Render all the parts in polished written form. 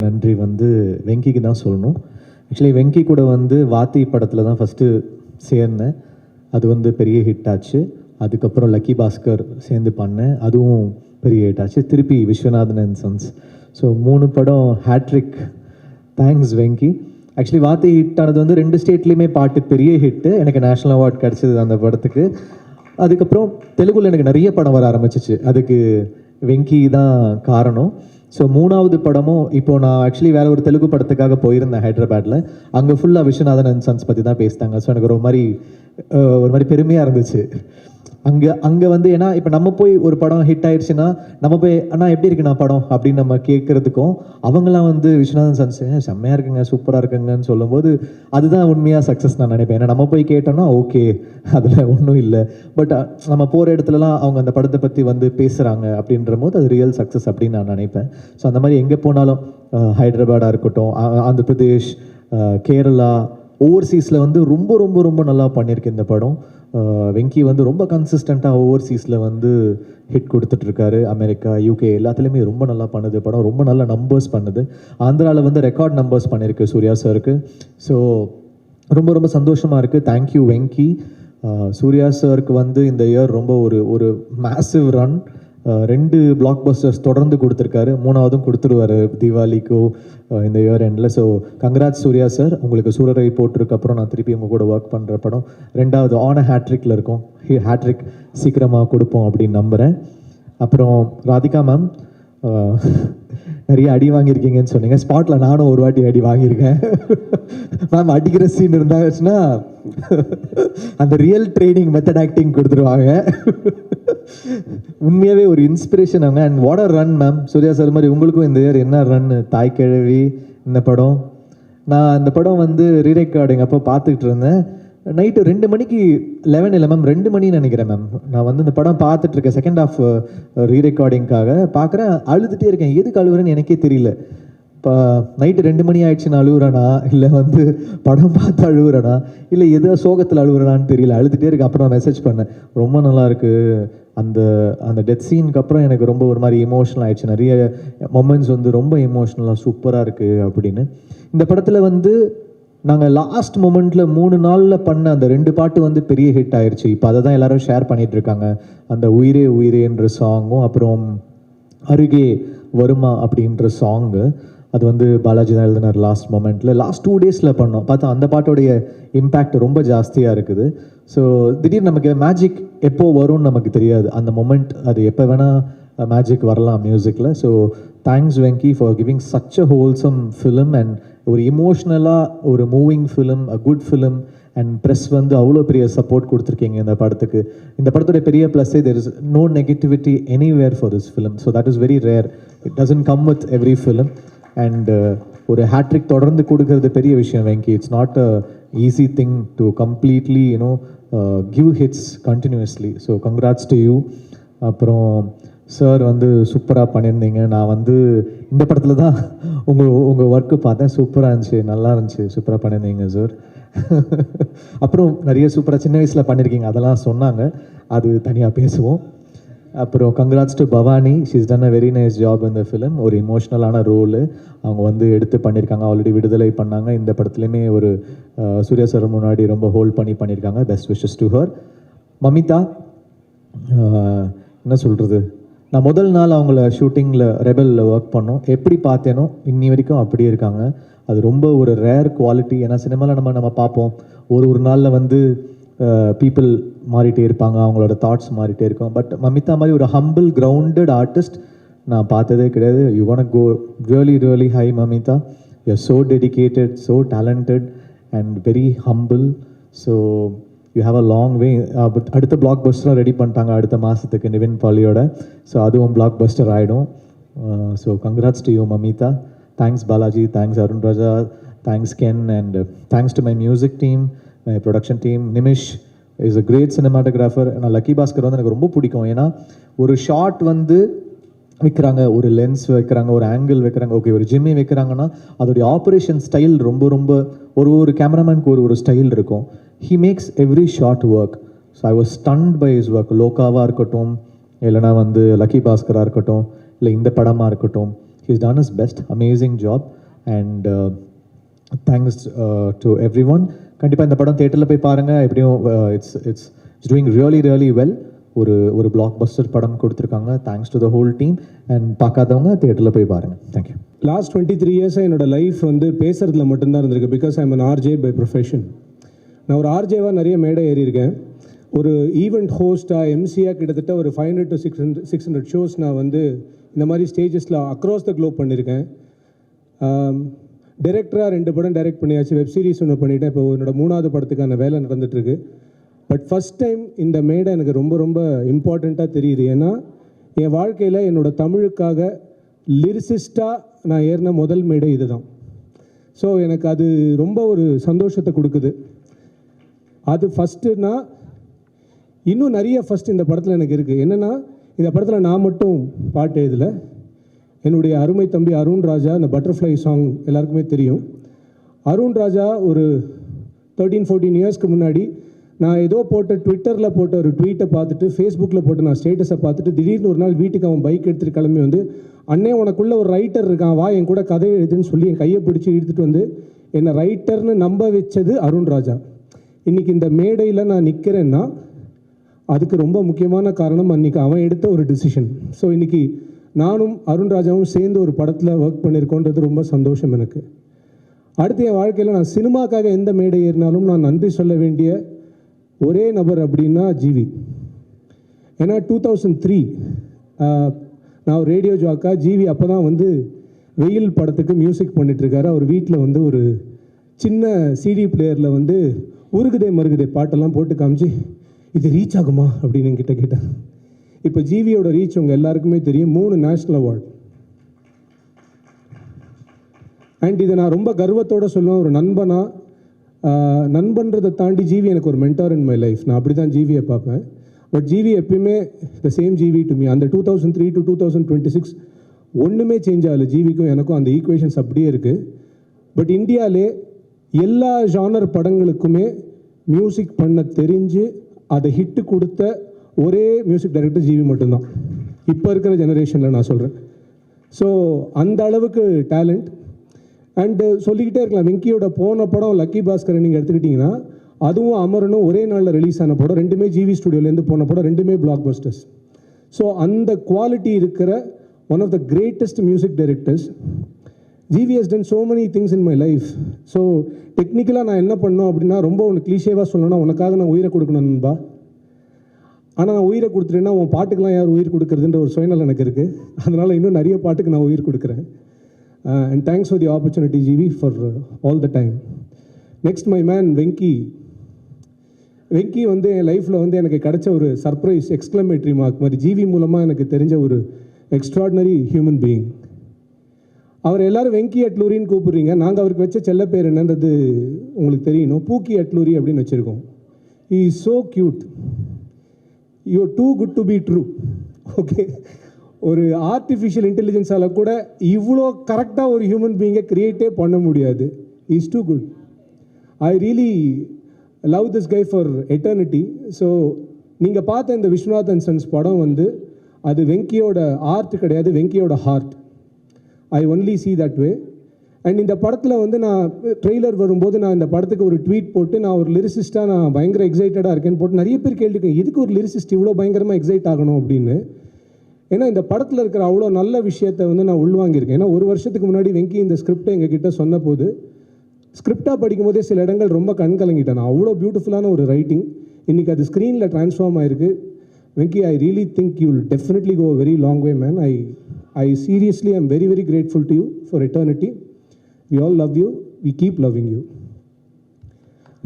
நன்றி வந்து வெங்கிக்கு தான் சொல்லணும். ஆக்சுவலி வெங்கி கூட வந்து வாத்தி படத்தில் தான் ஃபஸ்ட்டு சேர்ந்தேன். அது வந்து பெரிய ஹிட் ஆச்சு. அதுக்கப்புறம் லக்கி பாஸ்கர் சேர்ந்து பண்ணேன், அதுவும் பெரிய ஹிட் ஆச்சு. திருப்பி விஸ்வநாதன் அண்ட் சன்ஸ். ஸோ 3 படம் ஹேட்ரிக். தேங்க்ஸ் வெங்கி. ஆக்சுவலி வாத்தி ஹிட் ஆனது வந்து 2 ஸ்டேட்லேயுமே பாட்டு பெரிய ஹிட்டு. எனக்கு நேஷ்னல் அவார்ட் கிடச்சிது அந்த படத்துக்கு. அதுக்கப்புறம் தெலுங்குல எனக்கு நிறைய படம் வர ஆரம்பிச்சிச்சு. அதுக்கு வெங்கி தான் காரணம். ஸோ 3வது படமும் இப்போது நான் ஆக்சுவலி வேறு ஒரு தெலுங்கு படத்துக்காக போயிருந்தேன் ஹைதராபாத்தில். அங்கே ஃபுல்லாக விஸ்வநாதன் அண்ட் சன்ஸ் பற்றி தான் பேசிட்டாங்க. ஸோ எனக்கு ஒரு மாதிரி பெருமையாக இருந்துச்சு. அங்கே வந்து ஏன்னா இப்போ நம்ம போய் ஒரு படம் ஹிட் ஆயிடுச்சுன்னா நம்ம போய் அண்ணா எப்படி இருக்குண்ணா படம் அப்படின்னு நம்ம கேட்குறதுக்கும், அவங்களாம் வந்து விஸ்வநாதன் சன்ஸ் செம்மையாக இருக்குங்க, சூப்பராக இருக்குங்கன்னு சொல்லும்போது அதுதான் உண்மையாக சக்ஸஸ் நான் நினைப்பேன். ஏன்னா நம்ம போய் கேட்டோம்னா ஓகே, அதில் ஒன்றும் இல்லை. பட் நம்ம போகிற இடத்துலலாம் அவங்க அந்த படத்தை பற்றி வந்து பேசுகிறாங்க அப்படின்ற போது அது ரியல் சக்ஸஸ் அப்படின்னு நான் நினைப்பேன். ஸோ அந்த மாதிரி எங்கே போனாலும் ஹைதராபாடாக இருக்கட்டும், ஆந்திர பிரதேஷ், கேரளா, ஓவர்சீஸில் வந்து ரொம்ப ரொம்ப ரொம்ப நல்லா பண்ணியிருக்கு இந்த படம். வெங்கி வந்து ரொம்ப கன்சிஸ்டண்ட்டாக ஓவர்சீஸில் வந்து ஹிட் கொடுத்துட்ருக்காரு. அமெரிக்கா, யூகே எல்லாத்துலேயுமே ரொம்ப நல்லா பண்ணுது படம். ரொம்ப நல்ல நம்பர்ஸ் பண்ணுது. ஆந்திராவில் வந்து ரெக்கார்ட் நம்பர்ஸ் பண்ணியிருக்கு சூர்யா சாருக்கு. ஸோ ரொம்ப ரொம்ப சந்தோஷமாக இருக்குது. தேங்க்யூ வெங்கி. சூர்யா சாருக்கு வந்து இந்த இயர் ரொம்ப ஒரு மேசிவ் ரன். 2 பிளாக் பஸ்டர்ஸ் தொடர்ந்து கொடுத்துருக்காரு. 3வதும் கொடுத்துருவார் தீபாவளிக்கோ இந்த இயர் எண்டில். So congrats Suriya sir. உங்களுக்கு சூரரை போட்டிருக்கப்புறம் நான் திருப்பி உங்கள் கூட ஒர்க் பண்ணுற படம் 2வது ஆன ஹேட்ரிக்கில் இருக்கும். ஹேட்ரிக் சீக்கிரமாக கொடுப்போம் அப்படின்னு நம்புகிறேன். அப்புறம் ராதிகா மேம், நிறைய அடி வாங்கியிருக்கீங்கன்னு சொன்னீங்க. ஸ்பாட்டில் நானும் ஒரு வாட்டி அடி வாங்கியிருக்கேன் மேம். அடிக்கிற சீன் இருந்தாச்சுன்னா அந்த ரியல் ட்ரைனிங் மெத்தட் ஆக்டிங் கொடுத்துருவாங்க. உண்மையாகவே ஒரு இன்ஸ்பிரேஷன் அவங்க. And what a run ma'am. Suriya sir மாதிரி உங்களுக்கும் இந்த இயர் என்ன ரன். தாய் கிழவி இந்த படம், நான் இந்த படம் வந்து ரீரெக்கார்டிங் அப்போ பார்த்துக்கிட்டு இருந்தேன். நைட்டு 2 மணிக்கு 11 இல்லை மேம், 2 மணின்னு நினைக்கிறேன் மேம். நான் வந்து இந்த படம் பார்த்துட்ருக்கேன். செகண்ட் ஹாஃப் ரீரெக்கார்டிங்காக பார்க்குறேன். அழுதுகிட்டே இருக்கேன். எதுக்கு அழுகுறேன்னு எனக்கே தெரியல. இப்போ நைட்டு 2 மணி ஆயிடுச்சு நான் அழுகுறேனா, இல்லை வந்து படம் பார்த்து அழுகுறேனா, இல்லை எதோ சோகத்தில் அழுகுறேனான்னு தெரியல. அழுதுகிட்டே இருக்கு. அப்புறம் நான் மெசேஜ் பண்ணேன், ரொம்ப நல்லாயிருக்கு. அந்த டெத் சீனுக்கு அப்புறம் எனக்கு ரொம்ப ஒரு மாதிரி எமோஷனல் ஆகிடுச்சு. நிறைய மொமெண்ட்ஸ் வந்து ரொம்ப எமோஷ்னலாக சூப்பராக இருக்குது அப்படின்னு. இந்த படத்தில் வந்து நாங்கள் லாஸ்ட் மொமெண்ட்டில் 3 நாளில் பண்ண அந்த 2 பாட்டு வந்து பெரிய ஹிட் ஆயிடுச்சு. இப்போ அதை தான் எல்லோரும் ஷேர் பண்ணிகிட்ருக்காங்க. அந்த உயிரே உயிரேன்ற சாங்கும், அப்புறம் அருகே வருமா அப்படின்ற சாங்கு. அது வந்து பாலாஜி தான் எழுதினார் லாஸ்ட் மொமெண்ட்டில். லாஸ்ட் 2 டேஸில் பண்ணோம். பார்த்தா அந்த பாட்டோடைய இம்பேக்ட் ரொம்ப ஜாஸ்தியாக இருக்குது. ஸோ திடீர்னு நமக்கு மேஜிக் எப்போ வரும்னு நமக்கு தெரியாது. அந்த மொமெண்ட் அது எப்போ வேணால் மேஜிக் வரலாம் மியூசிக்கில். So thanks Venky for giving such a wholesome film and ஒரு இமோஷ்னலாக ஒரு moving film, a good film. And press வந்து அவ்வளோ பெரிய சப்போர்ட் கொடுத்துருக்கீங்க இந்த படத்துக்கு. இந்த படத்துடைய பெரிய ப்ளஸ்ஸே there is no negativity anywhere for this film. So that is very rare. It doesn't come with every film. And ஒரு ஹேட்ரிக் தொடர்ந்து கொடுக்கறது பெரிய விஷயம் Venky. It's not a easy thing to completely give hits continuously. So congrats to you. அப்புறம் sir வந்து சூப்பராக பண்ணியிருந்தீங்க. நான் வந்து இந்த படத்தில் தான் உங்கள் ஒர்க்கு பார்த்தேன். சூப்பராக இருந்துச்சு, நல்லா இருந்துச்சு, சூப்பராக பண்ணியிருந்தீங்க சார். அப்புறம் நிறைய சூப்பராக சின்ன வயசில் பண்ணியிருக்கீங்க, அதெல்லாம் சொன்னாங்க, அது தனியாக பேசுவோம். அப்புறம் congrats to Bhavani. She's done a very nice job இந்த ஃபிலிம். ஒரு இமோஷ்னலான ரோலு அவங்க வந்து எடுத்து பண்ணியிருக்காங்க. ஆல்ரெடி விடுதலை பண்ணாங்க. இந்த படத்துலையுமே ஒரு சூர்யா சார் முன்னாடி ரொம்ப ஹோல்ட் பண்ணியிருக்காங்க. Best wishes to her. Mamitha, என்ன சொல்கிறது, நான் முதல் நாள் அவங்கள ஷூட்டிங்கில் ரெபலில் ஒர்க் பண்ணோம். எப்படி பார்த்தேனோ இன்னி வரைக்கும் அப்படியே இருக்காங்க. அது ரொம்ப ஒரு ரேர் குவாலிட்டி. ஏன்னா சினிமாவில் நம்ம பார்ப்போம், ஒரு நாளில் வந்து பீப்புள் மாறிட்டே இருப்பாங்க, அவங்களோட தாட்ஸ் மாறிட்டே இருக்கும். பட் மமிதா மாதிரி ஒரு ஹம்பிள் கிரவுண்டட் ஆர்டிஸ்ட் நான் பார்த்ததே கிடையாது. You want go really really high Mamitha. You are so dedicated, so talented and very humble. So you have a long way. அடுத்த பிளாக் பஸ்டரும் ரெடி பண்ணிட்டாங்க அடுத்த மாதத்துக்கு நிவின் பாலியோட. ஸோ அதுவும் பிளாக் பஸ்டர் ஆகிடும். So congrats to you Mamitha. Thanks Balaji, thanks Arun Raja, thanks Ken, and thanks to my music team, my production team. Nimish is a great cinematographer. நான் லக்கி பாஸ்கர் வந்து எனக்கு ரொம்ப பிடிக்கும். ஏன்னா ஒரு ஷாட் வந்து வைக்கிறாங்க, ஒரு லென்ஸ் வைக்கிறாங்க, ஒரு ஆங்கிள் வைக்கிறாங்க, ஓகே ஒரு ஜிம்மி வைக்கிறாங்கன்னா அதோடைய ஆப்ரேஷன் ஸ்டைல் ரொம்ப ரொம்ப ஒரு கேமராமேனுக்கு ஒரு ஸ்டைல் இருக்கும். He makes every shot work. So I was stunned by his work. லோகாவாக இருக்கட்டும், இல்லைனா வந்து லக்கி பாஸ்கராக இருக்கட்டும், இல்லை இந்த படமாக இருக்கட்டும், he's done his best, amazing job, and thanks to everyone. கண்டிப்பாக இந்த படம் தேட்டரில் போய் பாருங்கள். எப்படியும் இட்ஸ் டூயிங் ரியலி வெல். ஒரு பிளாக் பஸ்டர் படம் கொடுத்துருக்காங்க. Thanks to the whole team. And பார்க்காதவங்க தேட்டரில் போய் பாருங்கள். தேங்க்யூ. லாஸ்ட் 23 இயர்ஸாக என்னோடய லைஃப் வந்து பேசுகிறதுல மட்டும்தான் இருந்திருக்கு. Because I am an RJ by profession. நான் ஒரு ஆர்ஜேவாக நிறைய மேடை ஏறியிருக்கேன். ஒரு ஈவெண்ட் ஹோஸ்ட்டாக எம்சியாக கிட்டத்தட்ட ஒரு 500 to 600 ஷோஸ் நான் வந்து இந்த மாதிரி ஸ்டேஜஸில் அக்ராஸ் த குளோப் பண்ணியிருக்கேன். டைரக்டராக 2 படம் டைரக்ட் பண்ணியாச்சு. வெப் சீரிஸ் ஒன்று பண்ணிவிட்டேன். இப்போ என்னோட 3வது படத்துக்கான வேலை நடந்துகிட்ருக்கு. பட் ஃபஸ்ட் டைம் இந்த மேடை எனக்கு ரொம்ப ரொம்ப இம்பார்ட்டண்ட்டாக தெரியுது. ஏன்னா என் வாழ்க்கையில் என்னோடய தமிழுக்காக லிரிசிஸ்டாக நான் ஏறின முதல் மேடை இது தான். ஸோ எனக்கு அது ரொம்ப ஒரு சந்தோஷத்தை கொடுக்குது. அது ஃபஸ்ட்டுனா இன்னும் நிறைய ஃபஸ்ட் இந்த படத்தில் எனக்கு இருக்குது. என்னென்னா இந்த படத்தில் நான் மட்டும் பாட்டு எழுதலை. என்னுடைய அருமை தம்பி அருண் ராஜா, இந்த பட்டர்ஃப்ளை சாங் எல்லாருக்குமே தெரியும். அருண் ராஜா ஒரு 13-14 இயர்ஸ்க்கு முன்னாடி நான் ஏதோ ட்விட்டரில் போட்ட ஒரு ட்வீட்டை பார்த்துட்டு, ஃபேஸ்புக்கில் போட்டு நான் ஸ்டேட்டஸை பார்த்துட்டு, திடீர்னு ஒரு நாள் வீட்டுக்கு அவன் பைக் எடுத்துகிட்டு கிளம்பி வந்து, அண்ணே உனக்குள்ளே ஒரு ரைட்டர் இருக்கான், வா என் கூட கதை எழுதுன்னு சொல்லி என் கையை பிடிச்சி இழுத்துட்டு வந்து என்னை ரைட்டர்னு நம்ப வச்சது அருண் ராஜா. இன்றைக்கி இந்த மேடையில் நான் நிற்கிறேன்னா அதுக்கு ரொம்ப முக்கியமான காரணம் அன்றைக்கி அவன் எடுத்த ஒரு டிசிஷன். ஸோ இன்றைக்கி நானும் அருண் ராஜாவும் சேர்ந்து ஒரு படத்தில் ஒர்க் பண்ணியிருக்கோன்றது ரொம்ப சந்தோஷம் எனக்கு. அடுத்து என் வாழ்க்கையில் நான் சினிமாக்காக எந்த மேடை ஏறினாலும் நான் நன்றி சொல்ல வேண்டிய ஒரே நபர் அப்படின்னா ஜிவி. ஏன்னா 2003 நான் ஒரு ரேடியோ ஜாக்கா, ஜிவி அப்போ தான் வந்து வெயில் படத்துக்கு மியூசிக் பண்ணிகிட்ருக்காரு. அவர் வீட்டில் வந்து ஒரு சின்ன சிடி பிளேயரில் வந்து உருகுதே மருகுதே பாட்டெல்லாம் போட்டு காமிச்சு, இது ரீச் ஆகுமா அப்படின்னு என்கிட்ட கேட்டேன். இப்போ ஜிவியோட ரீச் உங்கள் எல்லாருக்குமே தெரியும், 3 நேஷ்னல் அவார்டு. அண்ட் இதை நான் ரொம்ப கர்வத்தோடு சொல்லுவேன். ஒரு நண்பன்றதை தாண்டி ஜிவி எனக்கு ஒரு மென்டார் இன் மை லைஃப். நான் அப்படி தான் ஜிவியை பார்ப்பேன். பட் ஜிவி எப்பயுமே the same GV to me. அந்த 2003 to 2026 ஒன்றுமே சேஞ்ச் ஆகலை. ஜிவிக்கும் எனக்கும் அந்த ஈக்குவேஷன்ஸ் அப்படியே இருக்குது. பட் இந்தியாவிலே எல்லா ஜானர் படங்களுக்குமே மியூசிக் பண்ண தெரிஞ்சு அதை ஹிட்டு கொடுத்த ஒரே மியூசிக் டைரக்டர் ஜிவி மட்டும்தான், இப்போ இருக்கிற ஜெனரேஷனில் நான் சொல்கிறேன். ஸோ அந்த அளவுக்கு டேலண்ட். அண்டு சொல்லிக்கிட்டே இருக்கலாம். வெங்கியோட போன படம் லக்கி பாஸ்கர் நீங்கள் எடுத்துக்கிட்டிங்கன்னா அதுவும் அமரனும் ஒரே நாளில் ரிலீஸ் ஆன படம். 2மே ஜிவி ஸ்டுடியோலேருந்து போன படம், 2மே பிளாக் பஸ்டர்ஸ். ஸோ அந்த குவாலிட்டி இருக்கிற one of the greatest music directors. GV has done so many things in my life. So டெக்னிக்கலாக நான் என்ன பண்ணோம் அப்படின்னா, ரொம்ப ஒன்று கிளீஷேவாக சொல்லணும்னா, உனக்காக நான் உயிரை கொடுக்கணும்பா, ஆனால் நான் உயிரை கொடுத்துட்டேன்னா உன் பாட்டுக்கெலாம் யார் உயிர் கொடுக்குறதுன்ற ஒரு சுயநலம் எனக்கு இருக்குது. அதனால் இன்னும் நிறைய பாட்டுக்கு நான் உயிர் கொடுக்குறேன். And thanks for the opportunity GV for all the time. Next my man Venky. Venky வந்து என் லைஃப்பில் வந்து எனக்கு கிடைச்ச ஒரு சர்ப்ரைஸ் எக்ஸ்க்ளமேட்ரி மார்க் மாதிரி. ஜிவி மூலமாக எனக்கு தெரிஞ்ச ஒரு எக்ஸ்ட்ராடினரி ஹியூமன் பீயிங். அவர் எல்லோரும் வெங்கி அட்லூரின்னு கூப்பிடுறீங்க. நாங்கள் அவருக்கு வச்ச செல்ல பேர் என்னன்றது உங்களுக்கு தெரியணும். பூக்கி அட்லூரி அப்படின்னு வச்சுருக்கோம். He is so cute. You are too good to be true. Okay, ஒரு ஆர்டிஃபிஷியல் இன்டெலிஜென்ஸால் கூட இவ்வளோ கரெக்டாக ஒரு ஹியூமன் பீயிங்கை க்ரியேட்டே பண்ண முடியாது. Is too good. I really love this guy for eternity. So நீங்கள் பார்த்த இந்த விஸ்வநாத் அண்ட் சன்ஸ் படம் வந்து அது வெங்கியோட ஆர்ட் கிடையாது, வெங்கியோட heart. I only see that way. And இந்த படத்தில் வந்து நான் ட்ரெய்லர் வரும்போது நான் இந்த படத்துக்கு ஒரு ட்வீட் போட்டு, நான் ஒரு லிரிசிஸ்ட்டாக நான் பயங்கர எக்ஸைட்டடாக இருக்கேன்னு போட்டு நிறைய பேர் கேள்விக்கேன், எதுக்கு ஒரு லிரிசிஸ்ட் இவ்வளோ பயங்கரமாக எக்ஸைட் ஆகணும் அப்படின்னு. ஏன்னா இந்த படத்தில் இருக்கிற அவ்வளோ நல்ல விஷயத்தை வந்து நான் உள்வாங்கியிருக்கேன். ஏன்னா ஒரு வருஷத்துக்கு முன்னாடி வெங்கி இந்த ஸ்கிரிப்டை எங்ககிட்ட சொன்ன போது, ஸ்கிரிப்டாக படிக்கும் போதே சில இடங்கள் ரொம்ப கண் கலங்கிட்டேன். அவ்வளோ பியூட்டிஃபுல்லான ஒரு ரைட்டிங். இன்றைக்கி அது ஸ்க்ரீனில் ட்ரான்ஸ்ஃபார்ம் ஆகிருக்கு. Venky, I really think you will definitely go very long way man. I seriously am very, very grateful to you for eternity. We all love you. We keep loving you.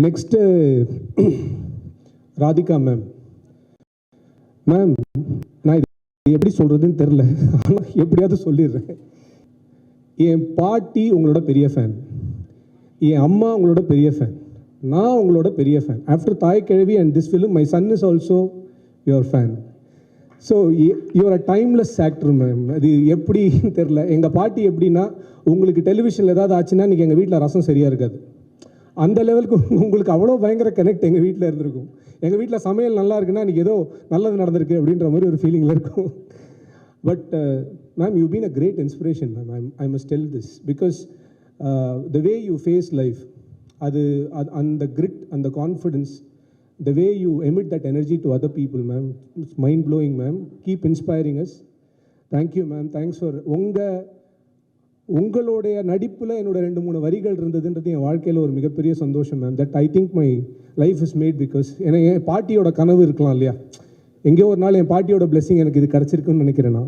Next, Radhika ma'am. Ma'am, நான் இது எப்படி சொல்கிறதுன்னு தெரில, ஆனால் எப்படியாவது சொல்லிடுறேன். என் பாட்டி உங்களோட பெரிய ஃபேன், என் அம்மா உங்களோட பெரிய ஃபேன், நான் உங்களோட பெரிய ஃபேன். ஆஃப்டர் தாய் கிழவி and this film, my son is also your fan. So your a timeless actor ma'am. அது எப்படின்னு தெரில. எங்கள் பாட்டி எப்படின்னா, உங்களுக்கு டெலிவிஷனில் ஏதாவது ஆச்சுன்னா இன்றைக்கி எங்கள் வீட்டில் ரசம் சரியாக இருக்காது. அந்த லெவலுக்கு உங்களுக்கு அவ்வளோ பயங்கர கனெக்ட் எங்கள் வீட்டில் இருந்திருக்கும். எங்கள் வீட்டில் சமையல் நல்லா இருக்குன்னா இன்றைக்கி ஏதோ நல்லது நடந்திருக்கு அப்படின்ற மாதிரி ஒரு ஃபீலிங்கில் இருக்கும். But, ma'am, you've been a great inspiration, ma'am. I must tell this because the way you face life, and the grit and the confidence, the way you emit that energy to other people, ma'am, it's mind-blowing, ma'am. Keep inspiring us. Thank you, ma'am. Thanks for உங்களுடைய நடிப்பில் என்னோட 2-3 வரிகள் இருந்ததுன்றது என் வாழ்க்கையில் ஒரு மிகப்பெரிய சந்தோஷம், ma'am. That I think my life is made because ஏன்னா என் பாட்டியோட கனவு இருக்கலாம் இல்லையா, எங்கேயோ ஒரு நாள் என் பாட்டியோட பிளெஸிங் எனக்கு இது கிடச்சிருக்குன்னு நினைக்கிறேன் நான்.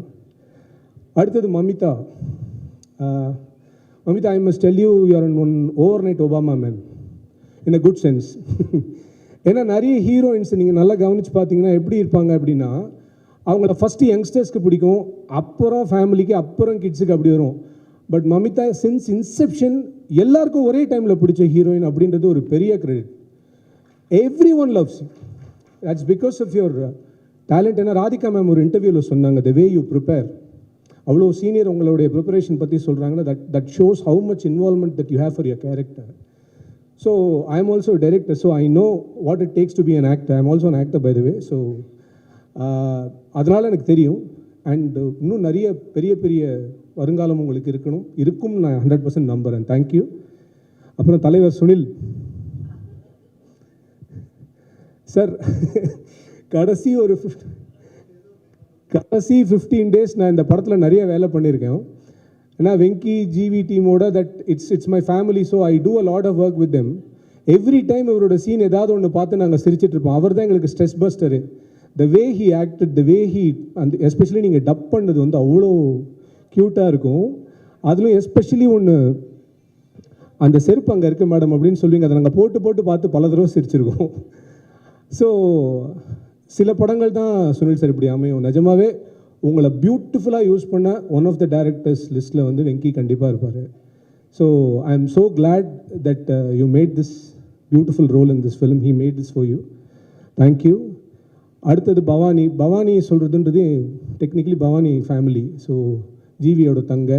அடுத்தது Mamitha. Mamitha, I must tell you are one over night Obama man in a good sense. ஏன்னா நிறைய ஹீரோயின்ஸ் நீங்கள் நல்லா கவனித்து பார்த்தீங்கன்னா எப்படி இருப்பாங்க அப்படின்னா, அவங்கள ஃபஸ்ட்டு யங்ஸ்டர்ஸ்க்கு பிடிக்கும், அப்புறம் ஃபேமிலிக்கு, அப்புறம் கிட்ஸுக்கு அப்படி வரும். பட் மமிதா சின்ஸ் இன்செப்ஷன் எல்லாருக்கும் ஒரே டைமில் பிடிச்ச ஹீரோயின் அப்படின்றது ஒரு பெரிய credit. Everyone loves you. That's because of your talent. ஏன்னா ராதிகா மேம் ஒரு இன்டர்வியூவில் சொன்னாங்க, த வே யூ ப்ரிப்பேர், அவ்வளோ சீனியர் உங்களுடைய ப்ரிப்பரேஷன் பற்றி சொல்கிறாங்கன்னா that shows how much involvement that you have for your character. So I am also director, so I know what it takes to be an actor. I am also an actor by the way. So அதனால் எனக்கு தெரியும். And இன்னும் நிறைய பெரிய பெரிய வருங்காலம் உங்களுக்கு இருக்கும் நான் 100% நம்புகிறேன். தேங்க்யூ. அப்புறம் தலைவர் சுனில் சார், கடைசி 15 டேஸ் நான் இந்த படத்தில் நிறைய வேலை பண்ணியிருக்கேன். ஏன்னா வெங்கி ஜிவி டீமோட it's my family, so I do a lot of work with them. Every time இவரோட சீன் ஏதாவது ஒன்று பார்த்து நாங்கள் சிரிச்சிட்டு இருப்போம். அவர் தான் எங்களுக்கு stress buster. The way he acted, the way he, அந்த எஸ்பெஷலி நீங்கள் டப் பண்ணது வந்து அவ்வளோ க்யூட்டாக இருக்கும். அதுலேயும் எஸ்பெஷலி ஒன்று, அந்த செருப்பு அங்கே இருக்குது மேடம் அப்படின்னு சொல்லுவீங்க, அதை நாங்கள் போட்டு போட்டு பார்த்து பல தடவை சிரிச்சிருக்கோம். ஸோ சில படங்கள் தான் சுனில் சார் இப்படி அமையும். நிஜமாவே உங்களை பியூட்டிஃபுல்லாக யூஸ் பண்ண ஒன் ஆஃப் த டைரக்டர்ஸ் லிஸ்ட்டில் வந்து வெங்கி கண்டிப்பாக இருப்பார். So I am so glad that you made this beautiful role in this film. He made this for you. Thank you. அடுத்தது பவானி. பவானி சொல்கிறதுன்றது டெக்னிக்கலி பவானி ஃபேமிலி, ஸோ ஜிவியோட தங்க.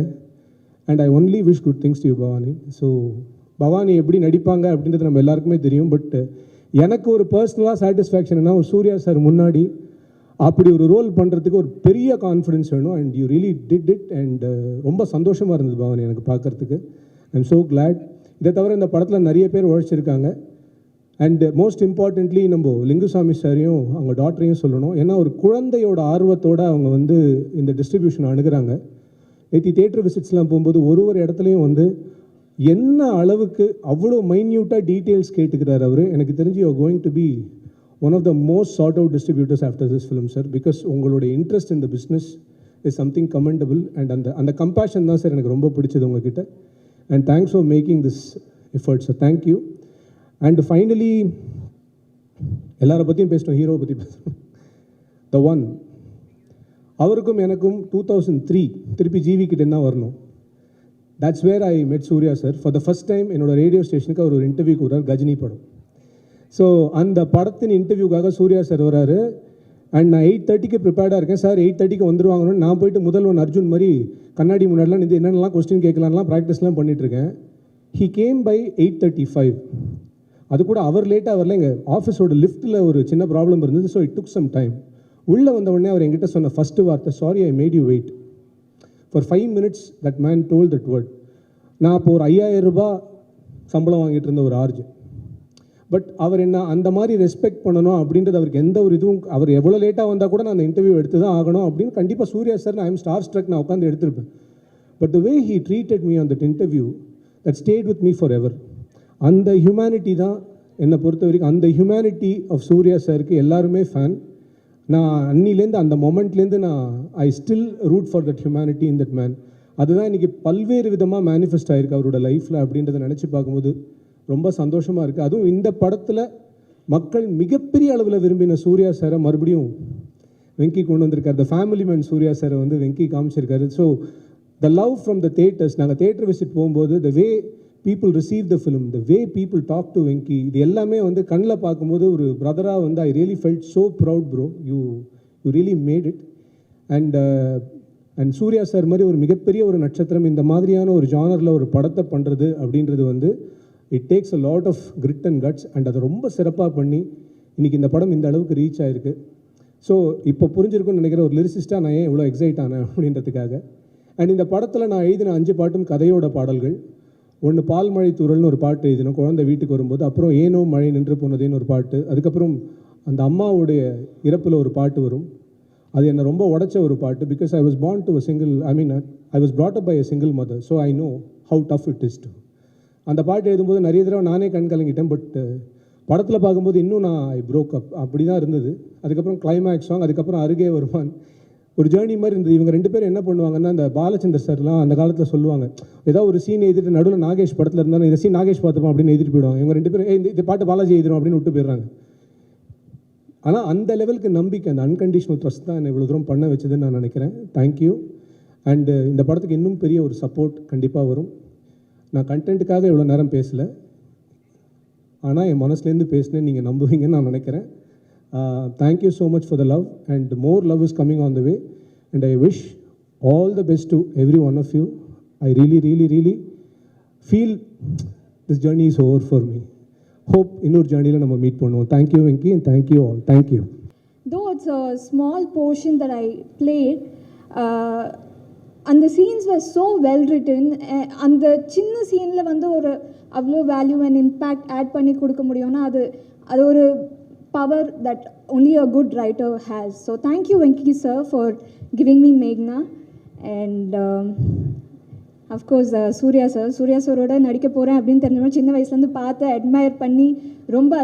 And I only wish good things to you Bhavani. So Bhavani எப்படி நடிப்பாங்க அப்படின்றது நம்ம எல்லாருக்குமே தெரியும். பட் எனக்கு ஒரு பர்சனலாக சாட்டிஸ்ஃபேக்ஷன்னா, ஒரு சூர்யா சார் முன்னாடி அப்படி ஒரு ரோல் பண்ணுறதுக்கு ஒரு பெரிய கான்ஃபிடென்ஸ் வேணும். And you really did it. And ரொம்ப சந்தோஷமாக இருந்தது பவானி எனக்கு பார்க்குறதுக்கு. ஐ எம் ஸோ கிளாட். இதை தவிர இந்த படத்தில் நிறைய பேர் உழைச்சிருக்காங்க. அண்ட் மோஸ்ட் இம்பார்ட்டண்ட்லி நம்ம லிங்குசாமி சாரையும் அவங்க டாக்டரையும் சொல்லணும். ஏன்னா ஒரு குழந்தையோட ஆர்வத்தோடு அவங்க வந்து இந்த டிஸ்ட்ரிபியூஷன் அணுகிறாங்க. நேற்று தியேட்டர் விசிட்ஸ்லாம் போகும்போது ஒரு இடத்துலையும் வந்து என்ன அளவுக்கு அவ்வளோ மைன்யூட்டாக டீட்டெயில்ஸ் கேட்டுக்கிறார் அவர். எனக்கு தெரிஞ்சு you are going to be one of the most sought out distributors after this film sir. Because உங்களுடைய இன்ட்ரெஸ்ட் இந்த business is something commendable. And அந்த கம்பேஷன் தான் சார் எனக்கு ரொம்ப பிடிச்சது உங்ககிட்ட. And thanks for making this effort sir. Thank you. And finally எல்லாரை பற்றியும் பேசணும், ஹீரோவை பற்றி பேசணும். த ஒன், அவருக்கும் எனக்கும் 2003 திருப்பி ஜிவி கிட்டே தான் வரணும். That's where I met Suriya sir for the first time. என்னோட ரேடியோ ஸ்டேஷனுக்கு அவர் ஒரு இன்டர்வியூ கூறார், கஜினி படம். ஸோ அந்த படத்தின் இன்டர்வியூக்காக சூர்யா சார் வராரு. அண்ட் நான் 8:30க்கு ப்ரிப்பேர்டாக இருக்கேன். சார் 8:30க்கு வந்துருவாங்கன்னு நான் போயிட்டு முதல்வன் அர்ஜுன் மாதிரி கண்ணாடி முன்னாடிலாம் இது என்னென்னலாம் கொஸ்டின் கேட்கலான்லாம் ப்ராக்டிஸ்லாம் பண்ணிகிட்ருக்கேன். He came by 8:35. அது கூட அவர் லேட்டாக வரல, எங்கள் ஆஃபீஸோட லிஃப்ட்டில் ஒரு சின்ன ப்ராப்ளம் இருந்தது. So it took some time. உள்ளே வந்த உடனே அவர் என்கிட்ட சொன்ன ஃபஸ்ட்டு வார்த்தை, sorry I made you wait for 5 minutes. That man told that word. நான் அப்போ ஒரு 5000 ரூபாய் சம்பளம் வாங்கிட்டு இருந்த ஒரு ஆர்ஜு. பட் அவர் என்ன அந்த மாதிரி ரெஸ்பெக்ட் பண்ணணும் அப்படின்றது அவருக்கு எந்த ஒரு இதுவும், அவர் எவ்வளோ லேட்டாக வந்தால் கூட நான் அந்த இன்டர்வியூ எடுத்து தான் ஆகணும் அப்படின்னு கண்டிப்பாக Suriya sir I am starstruck நான் உட்காந்து எடுத்திருப்பேன். But the way he treated me on that interview that stayed with me forever. அந்த ஹியூமனிட்டி தான் என்னை பொறுத்த வரைக்கும். அந்த ஹியூமனிட்டி ஆஃப் சூர்யா சாருக்கு எல்லாருமே ஃபேன். நான் அன்னிலேருந்து அந்த மொமெண்ட்லேருந்து நான் I still root for that humanity in that man. அதுதான் இன்றைக்கி பல்வேறு விதமாக மேனிஃபெஸ்ட் ஆகிருக்கு அவரோட லைஃப்பில் அப்படின்றத நினச்சி பார்க்கும்போது ரொம்ப சந்தோஷமாக இருக்குது. அதுவும் இந்த படத்தில் மக்கள் மிகப்பெரிய அளவில் விரும்பின சூர்யா சாரை மறுபடியும் வெங்கி கொண்டு வந்திருக்காரு. த ஃபேமிலி மேன் சூர்யா சாரை வந்து வெங்கி காமிச்சிருக்காரு. So the love from the theatres, நாங்கள் தியேட்டர் விசிட் போகும்போது the way people receive the film, the way people talk to Venki, இது எல்லாமே வந்து கண்ணில் பார்க்கும்போது ஒரு பிரதராக வந்து I really felt so proud bro. You really made it. And Suriya sir மாதிரி ஒரு மிகப்பெரிய ஒரு நட்சத்திரம் இந்த மாதிரியான ஒரு ஜானரில் ஒரு படத்தை பண்ணுறது அப்படின்றது வந்து it takes a lot of grit and guts. And அதை ரொம்ப சிறப்பாக பண்ணி இன்றைக்கி இந்த படம் இந்த அளவுக்கு ரீச் ஆகிருக்கு. ஸோ இப்போ புரிஞ்சிருக்குன்னு நினைக்கிற ஒரு லிரிசிஸ்ட்டாக நான் ஏன் இவ்வளோ எக்ஸைட் ஆனேன் அப்படின்றதுக்காக. அண்ட் இந்த படத்தில் நான் எழுதின 5 பாட்டும் கதையோட பாடல்கள். ஒன்று பால் மழை தூரல்னு ஒரு பாட்டு எழுதினோம் குழந்தை வீட்டுக்கு வரும்போது. அப்புறம் ஏனோ மழை நின்று போனதேன்னு ஒரு பாட்டு. அதுக்கப்புறம் அந்த அம்மாவுடைய இறப்பில் ஒரு பாட்டு வரும். அது என்னை ரொம்ப உடைச்ச ஒரு பாட்டு. Because I was born to a single, I was brought up by a single mother, so I know how tough it is to. அந்த பாட்டு எழுதும்போது நிறைய தடவை நானே கண் கலங்கிட்டேன். பட் படத்தில் பார்க்கும்போது இன்னும் நான் ஐ ப்ரோக் அப் அப்படி தான் இருந்தது. அதுக்கப்புறம் கிளைமேக்ஸ் சாங், அதுக்கப்புறம் அருகே வருவான், ஒரு ஜேர்னி மாதிரி இருந்தது. இவங்க 2 பேரும் என்ன பண்ணுவாங்கன்னா, அந்த பாலச்சந்தர் சார்லாம் அந்த காலத்தில் சொல்லுவாங்க, ஏதாவது ஒரு சீன் எழுதிட்டு நடுவில் நாகேஷ் படத்தில் இருந்தாலும் இந்த சீன் நாகேஷ் பார்த்துப்போம் அப்படின்னு எழுதிட்டு போயிடுவாங்க. இவங்க 2 பேரும் இந்த பாட்டு பாலாஜி எழுதிடும் அப்படின்னு விட்டு போயிடுறாங்க. ஆனால் அந்த லெவலுக்கு நம்பிக்கை, அந்த அன்கண்டிஷனல் ட்ரஸ்ட் தான் என்னை இவ்வளோ தூரம் பண்ண வச்சதுன்னு நான் நினைக்கிறேன். தேங்க்யூ. அண்டு இந்த படத்துக்கு இன்னும் பெரிய ஒரு சப்போர்ட் கண்டிப்பாக வரும். நான் கண்டென்ட்டுக்காக இவ்வளோ நேரம் பேசலை, ஆனால் என் மனசுலேருந்து பேசினேன், நீங்கள் நம்புவீங்கன்னு நான் நினைக்கிறேன். Thank you so much for the love and more love is coming on the way and I wish all the best to every one of you. I really feel this journey is over for me. Hope இன்னொரு ஜர்னியில் நம்ம meet பண்ணுவோம். Thank you Venky and thank you all. Thank you. Though it's a small portion that I played, and the scenes were so well written, அந்த சின்ன சீனில் வந்து ஒரு அவ்வளோ வேல்யூ அண்ட் இம்பேக்ட் ஆட் பண்ணி கொடுக்க முடியும்னா அது ஒரு power that only a good writer has. So thank you Venki sir for giving me Meghna and of course Suriya சாரோட நடிக்க போகிறேன் அப்படின்னு தெரிஞ்சவங்க சின்ன வயசுலேருந்து பார்த்து அட்மையர் பண்ணி ரொம்ப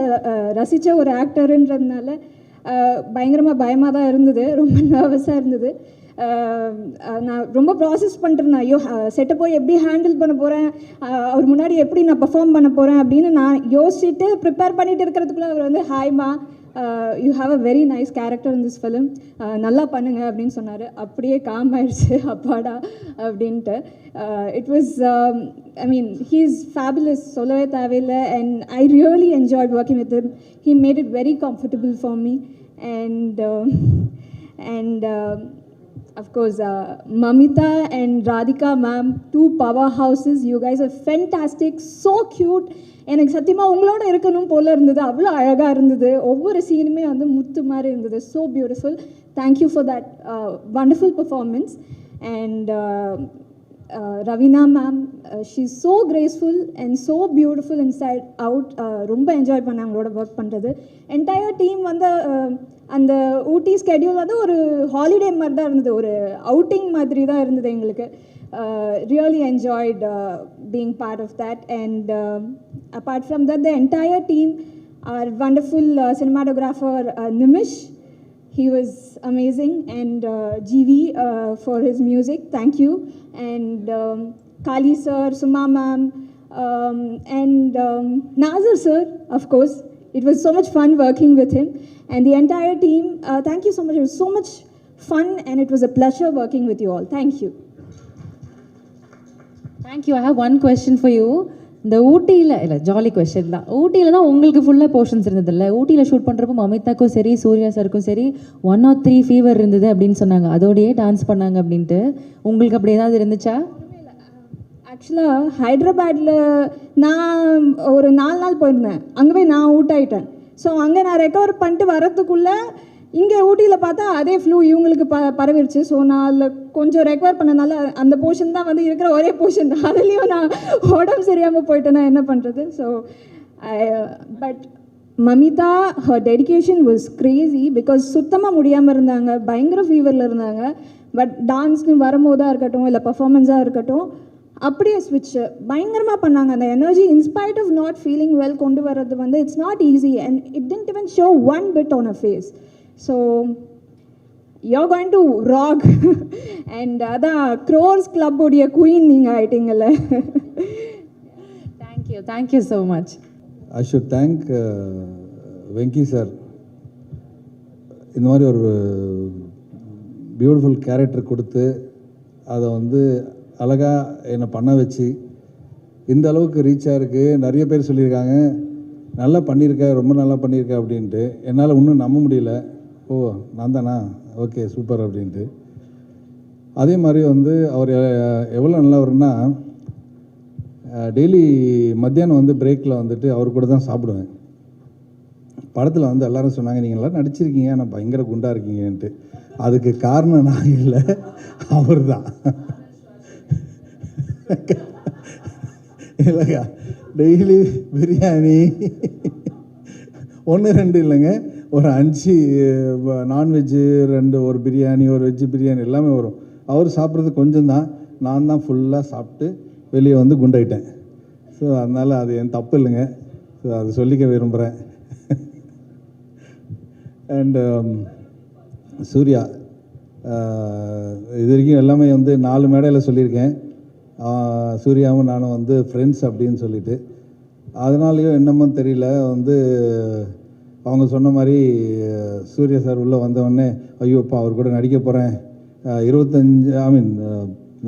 ரசித்த ஒரு ஆக்டருன்றதுனால பயங்கரமாக பயமாக தான் இருந்தது, ரொம்ப நர்வஸாக இருந்தது. நான் ரொம்ப ப்ராசஸ் பண்ணிட்டுருந்தேன், ஐயோ செட்டை போய் எப்படி ஹேண்டில் பண்ண போகிறேன், அவர் முன்னாடி எப்படி நான் பெர்ஃபார்ம் பண்ண போகிறேன் அப்படின்னு நான் யோசிச்சுட்டு ப்ரிப்பேர் பண்ணிட்டு இருக்கிறதுக்குள்ளே அவர் வந்து ஹாய்மா you have a very nice character in this film, நல்லா பண்ணுங்க அப்படின்னு சொன்னார். அப்படியே காம் ஆயிடுச்சு அப்பாடா அப்படின்ட்டு. It was he is fabulous, சொல்லவே தேவையில்லை. And I really enjoyed working with him. He made it very comfortable for me. And of course Mamita and Radhika ma'am, 2 powerhouses. You guys are fantastic, so cute. எனக்கு சத்தியமாக உங்களோட இருக்கணும் போல இருந்தது, அவ்வளோ அழகாக இருந்தது. ஒவ்வொரு சீனுமே வந்து முத்து மாதிரி இருந்தது. So beautiful. Thank you for that wonderful performance. And Ravina ma'am, she's so graceful and so beautiful inside out. ரொம்ப என்ஜாய் பண்ணேன் அவங்களோட ஒர்க் பண்ணுறது. என்டையர் டீம் வந்து அந்த ஊட்டி ஸ்கெடியூல் வந்து ஒரு ஹாலிடே மாதிரி தான் இருந்தது, ஒரு அவுட்டிங் மாதிரி தான் இருந்தது எங்களுக்கு. Really enjoyed being part of that. And apart from that, the entire team, our wonderful cinematographer Nimish, he was amazing. And GV for his music, thank you. And Kali sir, Suma ma'am, and Nazar sir, of course. It was so much fun working with him. And the entire team, thank you so much. It was so much fun and it was a pleasure working with you all. Thank you. Thank you. I have one question for you. இந்த ஊட்டியில் இல்லை, jolly question தான். ஊட்டியில் தான் உங்களுக்கு ஃபுல்லாக portions இருந்ததில்ல. ஊட்டியில் ஷூட் பண்ணுறப்போ மமிதாக்கும் சரி சூர்யா சாருக்கும் சரி 1 or 3 ஃபீவர் இருந்தது அப்படின்னு சொன்னாங்க, அதோடையே டான்ஸ் பண்ணாங்க அப்படின்ட்டு. உங்களுக்கு அப்படி ஏதாவது இருந்துச்சா? ஆக்சுவலாக ஹைதராபாடில் நான் ஒரு 4 நாள் போயிருந்தேன். அங்கே போய் நான் அவுட் ஆகிட்டேன். ஸோ அங்கே நான் ரெக்கவர் பண்ணிட்டு வரத்துக்குள்ளே இங்கே ஊட்டியில் பார்த்தா அதே ஃப்ளூ இவங்களுக்கு பரவிடுச்சு. ஸோ நான் அதில் கொஞ்சம் ரெக்கவர் பண்ணனால அந்த போர்ஷன் தான் வந்து இருக்கிற ஒரே போர்ஷன், அதுலேயும் நான் உடம்பு சரியாமல் போயிட்டேன்னா என்ன பண்ணுறது. So but Mamitha, her dedication was Crazy. Because சுத்தமாக முடியாமல் இருந்தாங்க, பயங்கர ஃபீவரில் இருந்தாங்க. பட் டான்ஸ்னு வரும்போதாக இருக்கட்டும் இல்லை பர்ஃபார்மன்ஸாக இருக்கட்டும், அப்படியே ஸ்விட்ச் பயங்கரமாக பண்ணாங்க. அந்த energy in spite of not feeling well கொண்டு வர்றது வந்து it's not easy. And it didn't even show one bit on a face. So you're going to rock. And அதான் க்ரோர்ஸ் கிளப்போடைய குயின் நீங்கள் ஆயிட்டீங்கல்ல. Thank you so much. I should thank Venky sir. இந்த மாதிரி ஒரு பியூட்டிஃபுல் கேரக்டர் கொடுத்து அதை வந்து அழகாக என்னை பண்ண வச்சு இந்த அளவுக்கு ரீச்சாக இருக்குது. நிறைய பேர் சொல்லியிருக்காங்க நல்லா பண்ணியிருக்க, ரொம்ப நல்லா பண்ணியிருக்க அப்படின்ட்டு. என்னால் இன்னும் நம்ப முடியல. ஓ நான் தானா, ஓகே சூப்பர் அப்படின்ட்டு. அதே மாதிரி வந்து அவர் எவ்வளோ நல்லவர்னா, டெய்லி மத்தியானம் வந்து பிரேக்கில் வந்துட்டு அவர் கூட தான் சாப்பிடுவேன். படத்தில் வந்து எல்லாரும் சொன்னாங்க நீங்கள் எல்லாம் நடிச்சிருக்கீங்க ஆனால் பயங்கர குண்டாக இருக்கீங்கன்ட்டு. அதுக்கு காரணம் நான் இல்லை, அவர் தான். இல்லைங்க, டெய்லி பிரியாணி 1-2 இல்லைங்க, ஒரு 5 நான்வெஜ்ஜு, 2 ஒரு பிரியாணி, ஒரு வெஜ்ஜு பிரியாணி எல்லாமே வரும். அவர் சாப்பிட்றது கொஞ்சம் தான், நான் தான் ஃபுல்லாக சாப்பிட்டு வெளியே வந்து குண்டாயிட்டேன். ஸோ அதனால் அது என் தப்பு இல்லைங்க. ஸோ அது சொல்லிக்க விரும்புகிறேன். அண்டு சூர்யா, இது வரைக்கும் எல்லாமே வந்து 4 மேடையில் சொல்லியிருக்கேன். சூர்யாவும் நானும் வந்து ஃப்ரெண்ட்ஸ் அப்படின்னு சொல்லிட்டு. அதனாலேயும் என்னமோ தெரியல, வந்து அவங்க சொன்ன மாதிரி சூர்யா சார் உள்ளே வந்தவொடனே ஐயோப்பா அவர் கூட நடிக்க போகிறேன், 25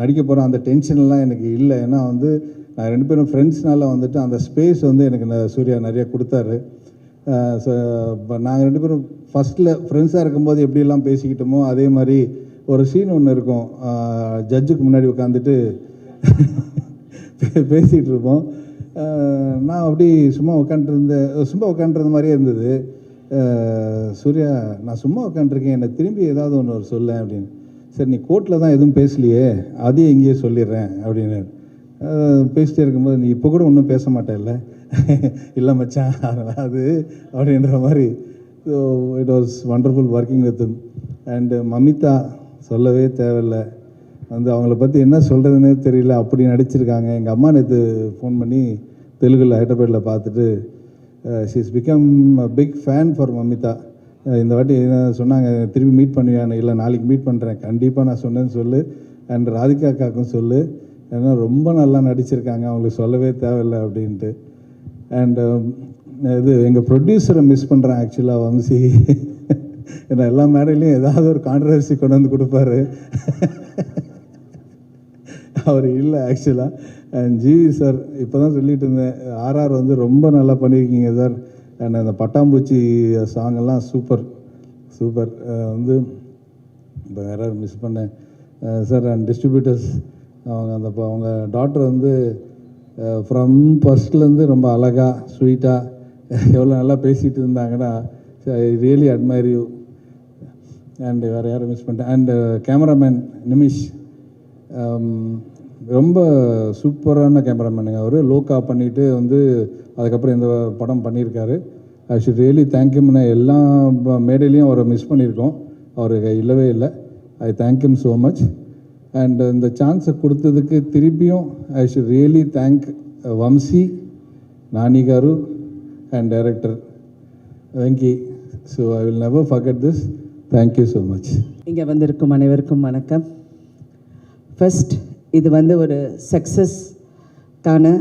நடிக்க போகிறேன், அந்த டென்ஷன்லாம் எனக்கு இல்லை. ஏன்னா வந்து நான் 2 பேரும் ஃப்ரெண்ட்ஸ்னால வந்துட்டு அந்த ஸ்பேஸ் வந்து எனக்கு சூர்யா நிறைய கொடுத்தாரு. ஸோ இப்போ நாங்கள் 2 பேரும் ஃபஸ்ட்டில் ஃப்ரெண்ட்ஸாக இருக்கும்போது எப்படியெல்லாம் பேசிக்கிட்டோமோ அதே மாதிரி ஒரு சீன் ஒன்று இருக்கும், ஜட்ஜுக்கு முன்னாடி உட்காந்துட்டு பேசிகிட்டு இருப்போம். நான் அப்படி சும்மா உட்காண்ட்ருந்த மாதிரியே இருந்தது. சூர்யா, நான் சும்மா உட்காண்ட்ருக்கேன், என்னை திரும்பி ஏதாவது ஒன்று சொல்லேன் அப்படின்னு. சரி, நீ கோர்ட்டில் தான் எதுவும் பேசலையே, அதையும் இங்கேயே சொல்லிடுறேன் அப்படின்னு பேசிட்டே இருக்கும்போது, நீ இப்போ கூட ஒன்றும் பேச மாட்டேல்ல? இல்லை மச்சான், அது அப்படின்ற மாதிரி. So it was wonderful working with him. And Mamitha சொல்லவே தேவையில்லை, வந்து அவங்கள பற்றி என்ன சொல்கிறதுனே தெரியல, அப்படி நடிச்சிருக்காங்க. எங்கள் அம்மா நேற்று ஃபோன் பண்ணி தெலுங்கில் ஹைதராபாத்தில் பார்த்துட்டு she is become a big fan for Mamitha. இந்த வாட்டி என்ன சொன்னாங்க, திரும்பி மீட் பண்ணுவியான்னு. இல்லை, நாளைக்கு மீட் பண்ணுறேன், கண்டிப்பாக நான் சொன்னேன்னு சொல்லு. அண்ட் ராதிகா அக்காவுக்கும் சொல்லு, ஏன்னா ரொம்ப நல்லா நடிச்சிருக்காங்க, அவங்களுக்கு சொல்லவே தேவையில்லை அப்படின்ட்டு. அண்டு இது எங்கள் ப்ரொடியூசரை மிஸ் பண்ணுறேன் ஆக்சுவலாக, வம்சி. ஏன்னா எல்லா மேடையிலையும் ஏதாவது ஒரு கான்ட்ரவர்சி கொண்டு வந்து கொடுப்பாரு, அவர் இல்லை ஆக்சுவலாக. அண்ட் ஜிவி சார், இப்போ தான் சொல்லிட்டு இருந்தேன், ஆர்ஆர் வந்து ரொம்ப நல்லா பண்ணியிருக்கீங்க சார். அண்ட் அந்த பட்டாம்பூச்சி சாங்கெல்லாம் சூப்பர் சூப்பர். வந்து இப்போ யாராவது மிஸ் பண்ணேன் சார். அண்ட் டிஸ்ட்ரிபியூட்டர்ஸ், அவங்க டாக்டர் வந்து ஃப்ரம் ஃபஸ்ட்லேருந்து ரொம்ப அழகாக ஸ்வீட்டாக எவ்வளோ நல்லா பேசிகிட்டு இருந்தாங்கன்னா, I really admire you. And வேறு யாரும் மிஸ் பண்ணிட்டேன். அண்டு கேமராமேன் நிமிஷ், ரொம்ப சூப்பரான கேமராமேனுங்க. அவர் லோக்கா பண்ணிவிட்டு வந்து அதுக்கப்புறம் இந்த படம் பண்ணியிருக்காரு. ஐ ஷுட் ரியலி தேங்க்யூம். எல்லா மேடையிலையும் அவரை மிஸ் பண்ணியிருக்கோம், அவருக்கு இல்லவே இல்லை. ஐ தேங்க்யூம் ஸோ மச். அண்ட் இந்த சான்ஸை கொடுத்ததுக்கு திருப்பியும் I should really thank Vamsi, Nani garu and director Venky. So I will never forget this. Thank you so much. இங்கே வந்திருக்கும் அனைவருக்கும் வணக்கம். ஃபர்ஸ்ட், இது வந்து ஒரு சக்ஸஸ்க்கான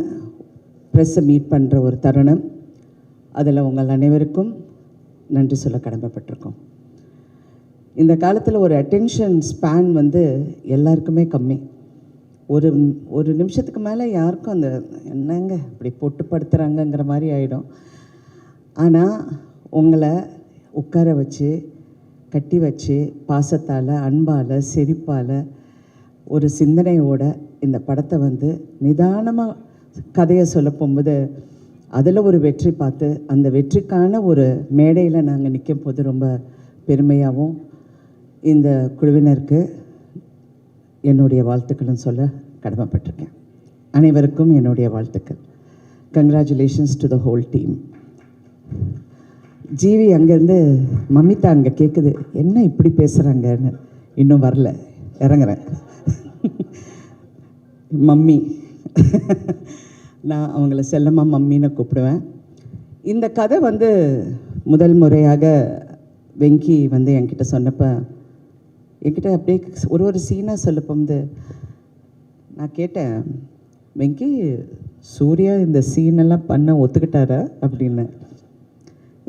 ப்ரெஸ்ஸை மீட் பண்ணுற ஒரு தருணம். அதில் உங்கள் அனைவருக்கும் நன்றி சொல்ல கடமைப்பட்டிருக்கோம். இந்த காலத்தில் ஒரு அட்டென்ஷன் ஸ்பேன் வந்து எல்லாருக்குமே கம்மி. ஒரு நிமிஷத்துக்கு மேலே யாருக்கும் அந்த என்னங்க இப்படி போட்டு படுத்துகிறாங்கங்கிற மாதிரி ஆகிடும். ஆனால் உங்களை உட்கார வச்சு, கட்டி வச்சு, பாசத்தால், அன்பால், சிரிப்பால், ஒரு சிந்தனையோட இந்த படத்தை வந்து நிதானமாக கதையை சொல்ல போகும்போது அதில் ஒரு வெற்றி பார்த்து அந்த வெற்றிக்கான ஒரு மேடையில் நாங்கள் நிற்கும் போது ரொம்ப பெருமையாகவும் இந்த குழுவினருக்கு என்னுடைய வாழ்த்துக்களும் சொல்ல கடமைப்பட்டிருக்கேன். அனைவருக்கும் என்னுடைய வாழ்த்துக்கள். Congratulations to the whole team. GV அங்கேருந்து மமிதா அங்கே கேட்குது, என்ன இப்படி பேசுகிறாங்கன்னு. இன்னும் வரல, இறங்குறேன். மம்மி, நான் அவங்கள செல்லம்மா மம்மின்னு கூப்பிடுவேன். இந்த கதை வந்து முதல் முறையாக வெங்கி வந்து என்கிட்ட சொன்னப்போ, என்கிட்ட அப்படியே ஒரு சீனாக சொல்லப்போது நான் கேட்டேன், வெங்கி சூர்யா இந்த சீனெல்லாம் பண்ண ஒத்துக்கிட்டாரா அப்படின்னு.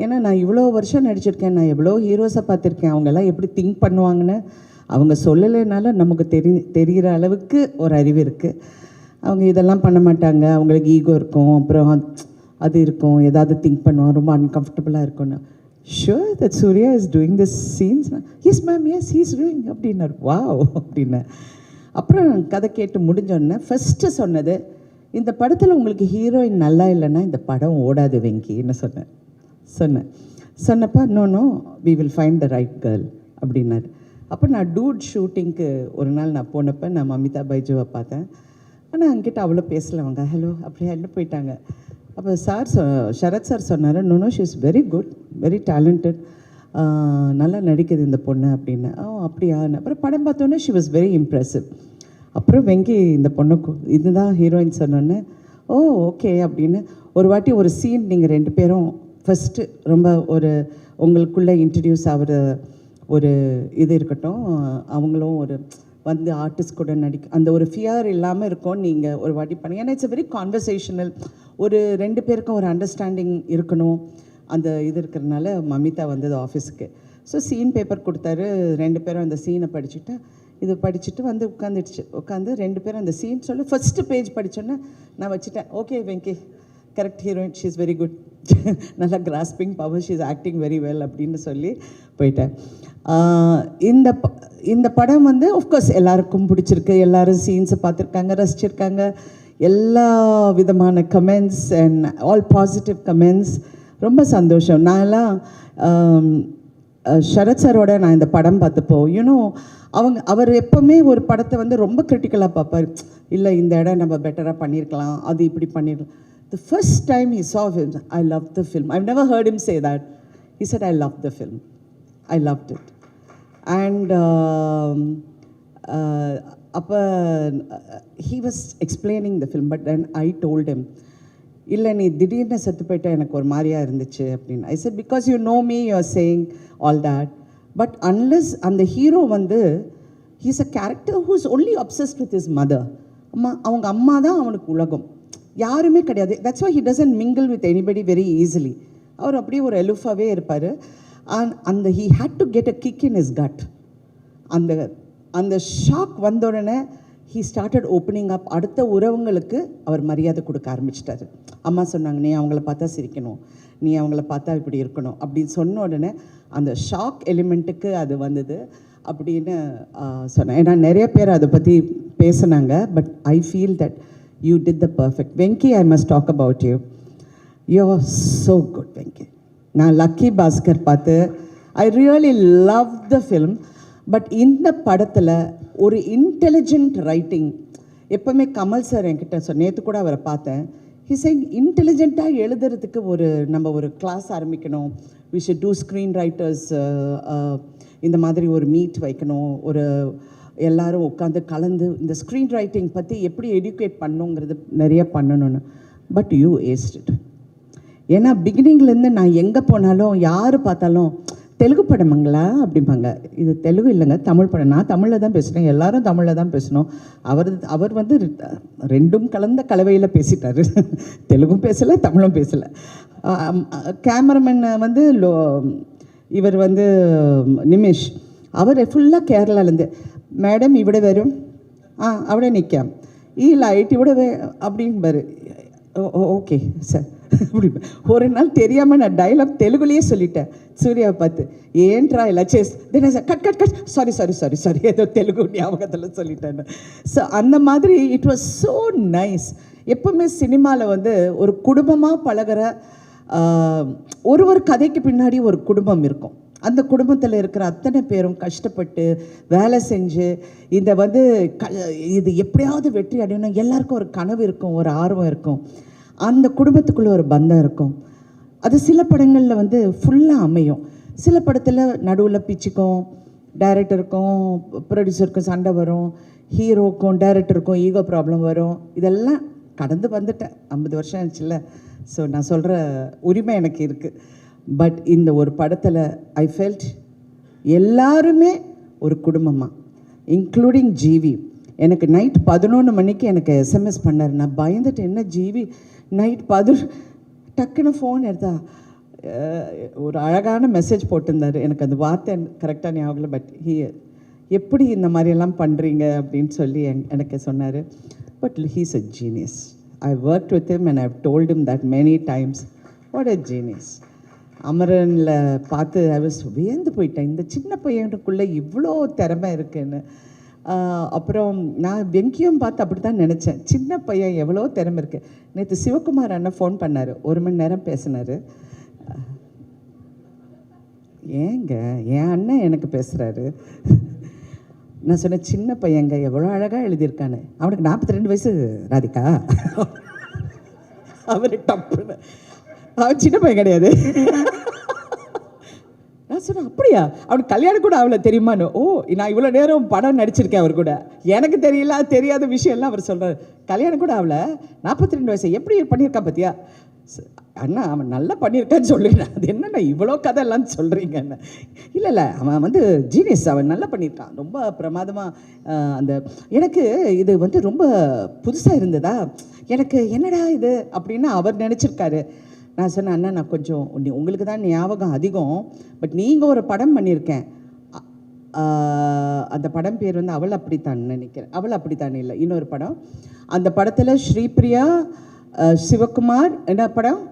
ஏன்னா நான் இவ்வளோ வருஷம் நடிச்சிருக்கேன், நான் எவ்வளோ ஹீரோஸை பார்த்துருக்கேன், அவங்கெல்லாம் எப்படி திங்க் பண்ணுவாங்கன்னு அவங்க சொல்லலைனால நமக்கு தெரிகிற அளவுக்கு ஒரு அறிவு இருக்குது. அவங்க இதெல்லாம் பண்ண மாட்டாங்க, அவங்களுக்கு ஈகோ இருக்கும், அப்புறம் அது இருக்கும், ஏதாவது திங்க் பண்ணுவாங்க, ரொம்ப அன்கம்ஃபர்டபுளாக இருக்கும்னு. Sure that Suriya is doing this scenes? Yes ma'am, yes he is doing அப்படின்னாரு. வாவ் அப்படின்னு. அப்புறம் கதை கேட்டு முடிஞ்சோடனே ஃபஸ்ட்டு சொன்னது, இந்த படத்தில் உங்களுக்கு ஹீரோயின் நல்லா இல்லைன்னா இந்த படம் ஓடாது வெங்கின்னு சொன்னேன். சொன்னப்போ no we will find the right girl அப்படின்னாரு. அப்போ நான் டூட் ஷூட்டிங்க்கு ஒரு நாள் நான் போனப்போ நான் மமிதா பைஜுவை பார்த்தேன். ஆனால் அங்கிட்ட அவ்வளோ பேசலவங்க ஹலோ அப்படியே என்ன போயிட்டாங்க. அப்போ சார் சரத் சார் சொன்னார் no she is very good very talented, நல்லா நடிக்குது இந்த பொண்ணு அப்படின்னு. அப்படியான்னு அப்புறம் படம் பார்த்தோன்னே ஷி வாஸ் வெரி இம்ப்ரெசிவ். அப்புறம் வெங்கி இந்த பொண்ணுக்கு இதுதான் ஹீரோயின் சொன்னோன்னே ஓகே அப்படின்னு. ஒரு வாட்டி ஒரு சீன் நீங்கள் 2 பேரும் ஃபஸ்ட்டு ரொம்ப ஒரு உங்களுக்குள்ளே இன்ட்ரடியூஸ் ஆகிற ஒரு இது இருக்கட்டும், அவங்களும் ஒரு வந்து ஆர்டிஸ்ட் கூட அந்த ஒரு ஃபியர் இல்லாமல் இருக்கும். நீங்கள் ஒரு வாட்டி பண்ணி ஏன்னா இட்ஸ் வெரி கான்வர்சேஷனல், ஒரு 2 பேருக்கும் ஒரு அண்டர்ஸ்டாண்டிங் இருக்கணும் அந்த இது இருக்கிறதுனால மமிதா வந்தது ஆஃபீஸுக்கு. ஸோ சீன் பேப்பர் கொடுத்தாரு, 2 பேரும் அந்த சீனை படிச்சுட்டு இது படிச்சுட்டு வந்து உட்காந்து 2 பேரும் அந்த சீன் சொல்லி ஃபஸ்ட்டு பேஜ் படித்தோன்னே நான் வச்சுட்டேன் okay Venky correct heroine she is very good, நல்லா grasping power, she is acting very well அப்படின்னு சொல்லி போயிட்டேன். இந்த படம் வந்து ஆஃப்கோர்ஸ் எல்லாருக்கும் பிடிச்சிருக்கு, எல்லோரும் சீன்ஸை பார்த்துருக்காங்க, ரசிச்சிருக்காங்க, எல்லா விதமான comments and all positive comments. ரொம்ப சந்தோஷம். நான்லாம் சரத் சாரோட நான் இந்த படம் பார்த்தப்போ யூனோ அவர் எப்போவுமே ஒரு படத்தை வந்து ரொம்ப கிரிட்டிக்கலாக பார்ப்பார். இல்லை இந்த இடம் நம்ம பெட்டராக பண்ணியிருக்கலாம், அது இப்படி பண்ணியிருக்கலாம். The first time he saw him, I loved the film. I've never heard him say that. He said, I loved the film. I loved it. And he was explaining the film, but then I told him, இல்லை நீ திடீர்னு செத்து போயிட்டா எனக்கு ஒரு மாதிரியாக இருந்துச்சு அப்படின்னு. I said because you know me you are saying all that, but unless அந்த ஹீரோ வந்து he's a character who is only obsessed with his mother. அவங்க அம்மா தான் அவனுக்கு உலகம், யாருமே கிடையாது. That's why he doesn't mingle with anybody very easily. அவர் அப்படியே ஒரு எலுஃபாகவே இருப்பார். அந்த he had to get a kick in is gut. அந்த ஷாக் வந்த உடனே ஹீ ஸ்டார்டட் ஓப்பனிங் அப். அடுத்த உறவுங்களுக்கு அவர் மரியாதை கொடுக்க ஆரம்பிச்சிட்டாரு. அம்மா சொன்னாங்க நீ அவங்கள பார்த்தா சிரிக்கணும், நீ அவங்கள பார்த்தா இப்படி இருக்கணும் அப்படின்னு சொன்ன உடனே அந்த ஷாக் எலிமெண்ட்டுக்கு அது வந்தது அப்படின்னு சொன்னேன். ஏன்னா நிறைய பேர் அதை பற்றி பேசினாங்க, but I feel that you did the perfect. Venky, I must talk about you. You are so good Venky. நான் லக்கி பாஸ்கர் பார்த்து I really love the film. But இந்த படத்தில் ஒரு இன்டெலிஜென்ட் ரைட்டிங். எப்போவுமே கமல் சார் என்கிட்ட நேற்று கூட அவரை பார்த்தேன். ஹிஸ் இன்டெலிஜென்ட்டாக எழுதுறதுக்கு நம்ம ஒரு கிளாஸ் ஆரம்பிக்கணும். We should do screen writers, இந்த மாதிரி ஒரு மீட் வைக்கணும், ஒரு எல்லாரும் உட்காந்து கலந்து இந்த ஸ்க்ரீன் ரைட்டிங் பற்றி எப்படி எடியூகேட் பண்ணுங்கிறது நிறைய பண்ணணும்னு. But you ஏஸ்ட் it. ஏன்னா பிகினிங்லேருந்து நான் எங்கே போனாலும் யார் பார்த்தாலும் தெலுங்கு படமுங்களா அப்படிம்பாங்க. இது தெலுங்கு இல்லைங்க, தமிழ் படம். நான் தமிழில் தான் பேசுகிறேன், எல்லாரும் தமிழில் தான் பேசணும். அவர் வந்து 2ம் கலந்த கலவையில் பேசிட்டார். தெலுங்கும் பேசலை, தமிழும் பேசலை. கேமராமேன் வந்து இவர் வந்து நிமிஷ், அவர் ஃபுல்லாக கேரளாலேருந்து மேடம் இவிட வரும், അവിടെ நிற்காம், லைட் இவிட அப்படின்பாரு. ஓகே சார் அப்படி. ஒரு நாள் தெரியாமல் நான் டைலாக் தெலுங்குலேயே சொல்லிட்டேன் சூர்யாவை பார்த்து, ஏன்ட்ரா இல்லை சேஸ் then sir cut cut cut sorry sorry sorry sorry ஏதோ தெலுங்கு ஞாபகத்தில் சொல்லிட்டேன். ஸோ அந்த மாதிரி இட் வாஸ் ஸோ நைஸ். எப்பவுமே சினிமாவில் வந்து ஒரு குடும்பமாக பழகிற ஒரு கதைக்கு பின்னாடி ஒரு குடும்பம் இருக்கும். அந்த குடும்பத்தில் இருக்கிற அத்தனை பேரும் கஷ்டப்பட்டு வேலை செஞ்சு இதை வந்து இது எப்படியாவது வெற்றி அடையணும். எல்லாருக்கும் ஒரு கனவு இருக்கும், ஒரு ஆர்வம் இருக்கும், அந்த குடும்பத்துக்குள்ளே ஒரு பந்தம் இருக்கும். அது சில படங்களில் வந்து ஃபுல்லாக அமையும், சில படத்தில் நடுவில் பிச்சுக்கும், டைரக்டருக்கும் ப்ரொடியூசருக்கும் சண்டை வரும், ஹீரோக்கும் டைரக்டருக்கும் ஈகோ ப்ராப்ளம் வரும். இதெல்லாம் கடந்து வந்துட்டேன், 50 வருஷம் ஆச்சுல்ல. ஸோ நான் சொல்கிற உரிமை எனக்கு இருக்குது. பட் இந்த ஒரு படத்தில் ஐ ஃபெல்ட் எல்லாருமே ஒரு குடும்பமாக, இன்க்ளூடிங் ஜிவி. எனக்கு நைட் 11 மணிக்கு எனக்கு எஸ்எம்எஸ் பண்ணார். நான் பயந்துட்டு என்ன ஜிவி நைட் 11 டக்குன்னு ஃபோன் எடுத்தா ஒரு அழகான மெசேஜ் போட்டிருந்தார். எனக்கு அந்த வார்த்தை கரெக்டாக ஞாபகம் இல்லை, பட் எப்படி இந்த மாதிரியெல்லாம் பண்ணுறீங்க அப்படின்னு சொல்லி எனக்கு சொன்னார். But he's a genius. I worked with him and I've told him that many times what a genius. அமரனில் பார்த்து ஐ வாஸ் வியந்து போயிட்டேன், இந்த சின்ன பையனுக்குள்ளே இவ்வளோ திறமை இருக்குன்னு. அப்புறம் நான் வெங்கியும் பார்த்து அப்படி தான் நினச்சேன், சின்ன பையன் எவ்வளோ திறமை இருக்குது. நேற்று சிவகுமார் அண்ணன் ஃபோன் பண்ணார், 1 மணி நேரம் பேசினார். ஏங்க என் அண்ணன் எனக்கு பேசுகிறாரு. நான் சொன்னேன் சின்ன பையங்க எவ்வளோ அழகாக எழுதியிருக்கானு. அவனுக்கு 42 வயசு ராதிகா. அவர் டப்புன்னு அவன் சின்ன பையன் கிடையாது. நான் சொன்னேன் அப்படியா, அவனுக்கு கல்யாணம் கூட அவளை தெரியுமான்னு. ஓ, நான் இவ்வளோ நேரம் படம் நடிச்சிருக்கேன் அவர் கூட, எனக்கு தெரியல தெரியாத விஷயம்லாம் அவர் சொல்கிறார். கல்யாணம் கூட அவளை 42 வயசு எப்படி பண்ணியிருக்கான் பார்த்தியா. அண்ணா அவன் நல்லா பண்ணியிருக்கான்னு சொல்லுங்க. அது என்னண்ணா இவ்வளோ கதை எல்லாம் சொல்கிறீங்கன்னு. இல்லை அவன் வந்து ஜீனியஸ், அவன் நல்லா பண்ணியிருக்கான், ரொம்ப பிரமாதமாக. அந்த எனக்கு இது வந்து ரொம்ப புதுசாக இருந்ததா, எனக்கு என்னடா இது அப்படின்னு அவர் நினச்சிருக்காரு. நான் சொன்னேன் அண்ணா நான் கொஞ்சம் உங்களுக்கு தான் ஞாபகம் அதிகம், பட் நீங்கள் ஒரு படம் பண்ணியிருக்கேன், அந்த படம் பேர் வந்து அவள் அப்படித்தான் நினைக்கிறேன். அவள் அப்படித்தான் இல்லை, இன்னொரு படம். அந்த படத்தில் ஸ்ரீபிரியா, சிவகுமார், என்ன படம்,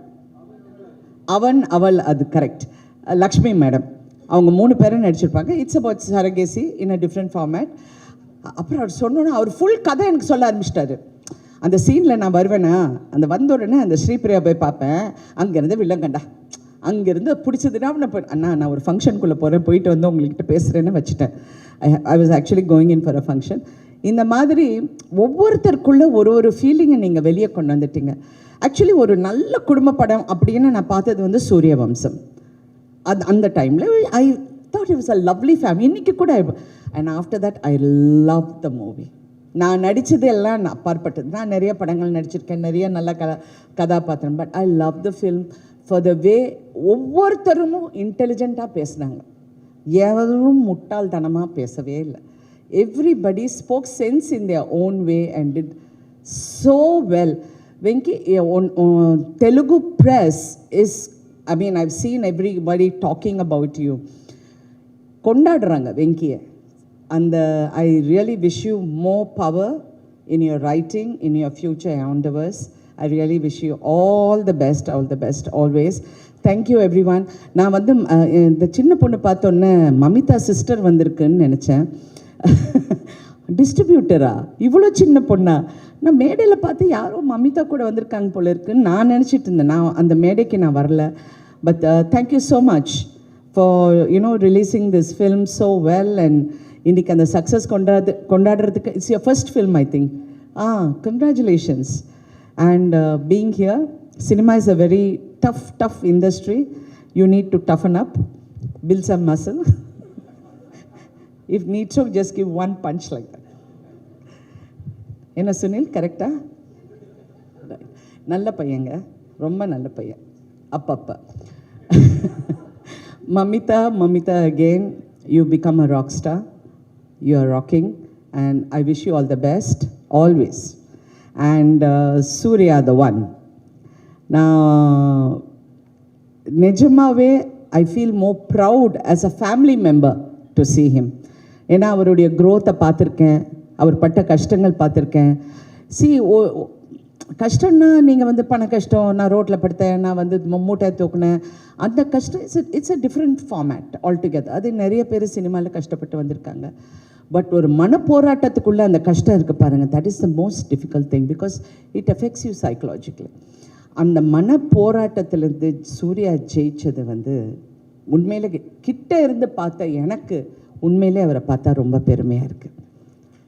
அவன் அவள், அது கரெக்ட், லக்ஷ்மி மேடம், அவங்க 3 பேரும் நடிச்சிருப்பாங்க. It's about surrogacy in a different format. அப்புறம் அவர் சொன்னோன்னா அவர் ஃபுல் கதை எனக்கு சொல்ல ஆரம்பிச்சிட்டாரு. அந்த சீனில் நான் வருவேனா, அந்த வந்த உடனே அந்த ஸ்ரீபிரியா போய் பார்ப்பேன், அங்கேருந்து வில்லங்கண்டா, அங்கேருந்து பிடிச்சதுன்னா அண்ணா நான் ஒரு ஃபங்க்ஷனுக்குள்ளே போகிறேன், போயிட்டு வந்து உங்கள்கிட்ட பேசுகிறேன்னு வச்சுட்டேன். I was actually going in for a function. இந்த மாதிரி ஒவ்வொருத்தருக்குள்ளே ஒரு ஃபீலிங்கை நீங்கள் வெளியே கொண்டு வந்துட்டீங்க. ஆக்சுவலி ஒரு நல்ல குடும்ப படம் அப்படின்னு நான் பார்த்தது வந்து சூரியவம்சம். அந்த டைமில் I thought it was a lovely family. இன்றைக்கி கூட and after that I love the movie. நான் நடித்தது எல்லாம் நான் அப்பாற்பட்டது. நான் நிறைய படங்கள் நடிச்சிருக்கேன், நிறைய நல்ல கதாபாத்திரம். But I love the film for the way ஒவ்வொருத்தரும் இன்டெலிஜென்ட்டாக பேசுனாங்க, எவரும் முட்டாள்தனமாக பேசவே இல்லை. Everybody spoke sense in their own way and did so well. Venky, Telugu press is, I mean I've seen everybody talking about you, கொண்டாடுறாங்க வெங்கியை. And I really wish you more power in your writing, in your future endeavors. I really wish you all the best always. Thank you everyone. நான் வந்து இந்த சின்ன பொண்ணு பார்த்தோன்னே Mamitha sister வந்திருக்குன்னு நினச்சேன். டிஸ்ட்ரிபியூட்டரா இவ்வளோ சின்ன பொண்ணா? நான் மேடையில் பார்த்து யாரோ மமிதா கூட வந்திருக்காங்க போல இருக்குன்னு நான் நினச்சிட்டு இருந்தேன். நான் அந்த மேடைக்கு நான் வரல. But thank you so much for releasing this film so well. And இன்றைக்கி அந்த சக்ஸஸ் கொண்டாடுறதுக்கு it's your first film I think. Congratulations. And being here, cinema is a very tough industry. You need to toughen up, build some muscle. If need to, just give one punch like that. என்ன சுனில், கரெக்டா? நல்ல பையங்க, ரொம்ப நல்ல பையன். அப்பப்பா Mamita again, you become a rock star. You are rocking and I wish you all the best always. And Surya the one. Now நிஜமாவே I feel more proud as a family member to see him. ஏன்னா அவருடைய growth-ஐ பார்த்துருக்கேன், அவர் பட்ட கஷ்டங்கள் பார்த்துருக்கேன். கஷ்டம்னா நீங்கள் வந்து பண கஷ்டம், நான் ரோட்டில் படுத்தேன், நான் வந்து மூட்டை தூக்குனேன், அந்த கஷ்டம் it's a different format altogether. அது நிறைய பேர் சினிமாவில் கஷ்டப்பட்டு வந்திருக்காங்க. பட் ஒரு மன போராட்டத்துக்குள்ளே அந்த கஷ்டம் இருக்குது பாருங்கள், that is the most difficult thing because it affects you psychologically. அந்த மன போராட்டத்திலேருந்து சூர்யா ஜெயிச்சது வந்து உண்மையிலே கிட்ட இருந்து பார்த்த எனக்கு உண்மையிலே அவரை பார்த்தா ரொம்ப பெருமையாக இருக்குது.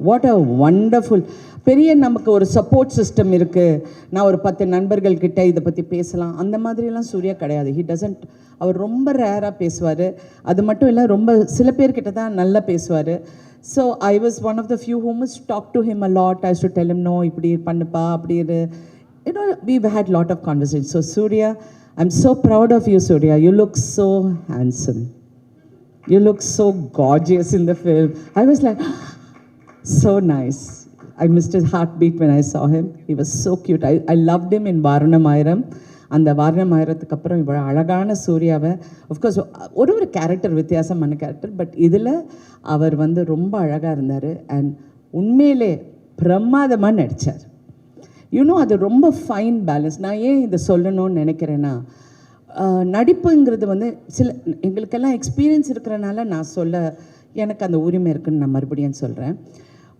வாட் அ வண்டர்ஃபுல், பெரிய நமக்கு ஒரு சப்போர்ட் சிஸ்டம் இருக்குது. நான் ஒரு 10 நண்பர்கள்கிட்ட இதை பற்றி பேசலாம், அந்த மாதிரிலாம் சூர்யா கிடையாது. ஹி டசன்ட், அவர் ரொம்ப ரேராக பேசுவார். அது மட்டும் இல்லை, ரொம்ப சில பேர்கிட்ட தான் நல்லா பேசுவார். So I was one of the few who must talk to him a lot. I do tell him no, இப்படி பண்ணுப்பா, அப்படி இரு. we've had lot of conversations. So Surya, I'm so proud of you, Surya. You look so handsome. You look so gorgeous in the film. I was like, so nice. I missed his heartbeat when I saw him. He was so cute. I loved him in Varanamayiram. அந்த வாரணமாயிரத்துக்கு அப்புறம் இவ்வளோ அழகான சூர்யாவை, of course ஒரு character வித்தியாசமான character, but இதில் அவர் வந்து ரொம்ப அழகாக இருந்தார். அண்ட் உண்மையிலே பிரமாதமாக நடித்தார். அது ரொம்ப ஃபைன் பேலன்ஸ். நான் ஏன் இதை சொல்லணும்னு நினைக்கிறேன்னா, நடிப்புங்கிறது வந்து எங்களுக்கெல்லாம் எக்ஸ்பீரியன்ஸ் இருக்கிறனால நான் சொல்ல எனக்கு அந்த உரிமை இருக்குதுன்னு நான் மறுபடியும் சொல்கிறேன்.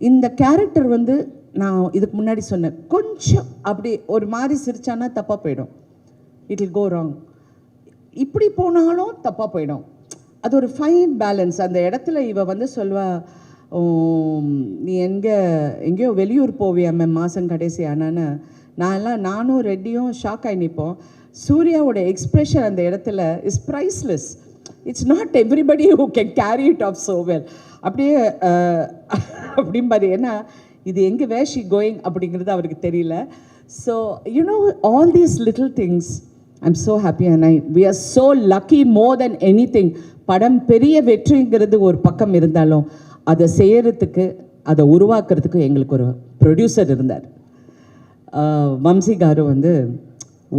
இந்த கேரக்டர் வந்து நான் இதுக்கு முன்னாடி சொன்னேன், கொஞ்சம் அப்படி ஒரு மாதிரி சிரிச்சானா தப்பாக போயிடும், இட் வில் கோ ராங். இப்படி போனாலும் தப்பாக போயிடும். அது ஒரு ஃபைன் பேலன்ஸ். அந்த இடத்துல இவ வந்து சொல்வா, நீ எங்கேயோ வெளியூர் போவியாமே மாதம் கடைசி ஆனான்னு. நானும் ரெட்டியும் ஷாக் ஆகி நிற்போம். சூர்யாவோட எக்ஸ்ப்ரெஷன் அந்த இடத்துல is priceless. It's not everybody who can carry it of so well. அப்படியே அப்படிம்பாரு. ஏன்னா இது எங்கே வேர் ஷி கோயிங் அப்படிங்கிறது அவருக்கு தெரியல. So you know all these little things I'm so happy and we are so lucky more then anything. படம் பெரிய வெற்றிங்கிறது ஒரு பக்கம் இருந்தாலும் அதை செய்யறதுக்கு, அதை உருவாக்குறதுக்கு எங்களுக்கு ஒரு ப்ரொடியூசர் இருந்தார். வம்சி காரு வந்து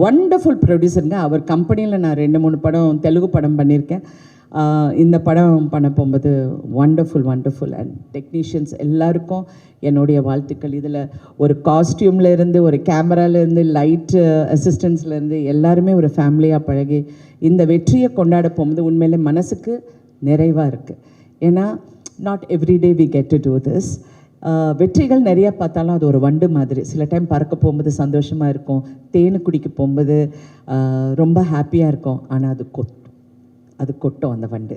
வண்டர்ஃபுல் ப்ரொடியூசருங்க. அவர் கம்பெனியில் நான் 2-3 படம் தெலுங்கு படம் பண்ணியிருக்கேன். இந்த படம் பண்ண போகும்போது வண்டர்ஃபுல் அண்ட் டெக்னீஷியன்ஸ் எல்லாருக்கும் என்னுடைய வாழ்த்துக்கள். இதில் ஒரு காஸ்டியூமில் இருந்து, ஒரு கேமராலேருந்து, லைட் அசிஸ்டன்ஸ்லேருந்து எல்லாருமே ஒரு ஃபேமிலியாக பழகி இந்த வெற்றியை கொண்டாட போகும்போது உண்மையிலே மனசுக்கு நிறைவாக இருக்குது. ஏன்னா not every day we get to do this. வெற்றிகள் நிறையா பார்த்தாலும் அது ஒரு வண்டு மாதிரி. சில டைம் பறக்க போகும்போது சந்தோஷமாக இருக்கும், தேனு குடிக்க போகும்போது ரொம்ப ஹாப்பியாக இருக்கும். ஆனால் அது கொட்டும் அந்த வண்டு.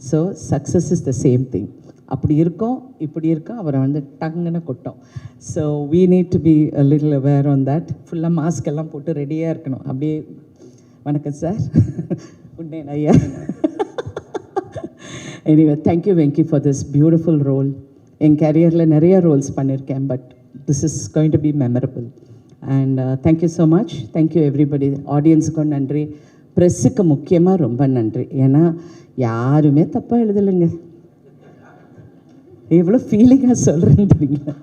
So success is the same thing. அப்படி இருக்கும், இப்படி இருக்கும், அவரை வந்து டங்குன்னு கொட்டும். So we need to be a little aware on that. ஃபுல்லாக மாஸ்க் எல்லாம் போட்டு ரெடியாக இருக்கணும். அப்படியே வணக்கம் சார், குட் நைட் ஐயா. Anyway thank you Venky for this beautiful role. என் கேரியரில் நிறைய ரோல்ஸ் பண்ணியிருக்கேன், but this is going to be memorable. And thank you so much. Thank you everybody. ஆடியன்ஸுக்கும் நன்றி, ப்ரெஸ்ஸுக்கு முக்கியமாக ரொம்ப நன்றி. ஏன்னா யாருமே தப்பாக எழுதலைங்க. எவ்வளோ ஃபீலிங்காக சொல்கிறேன்னு தெரியுங்களா?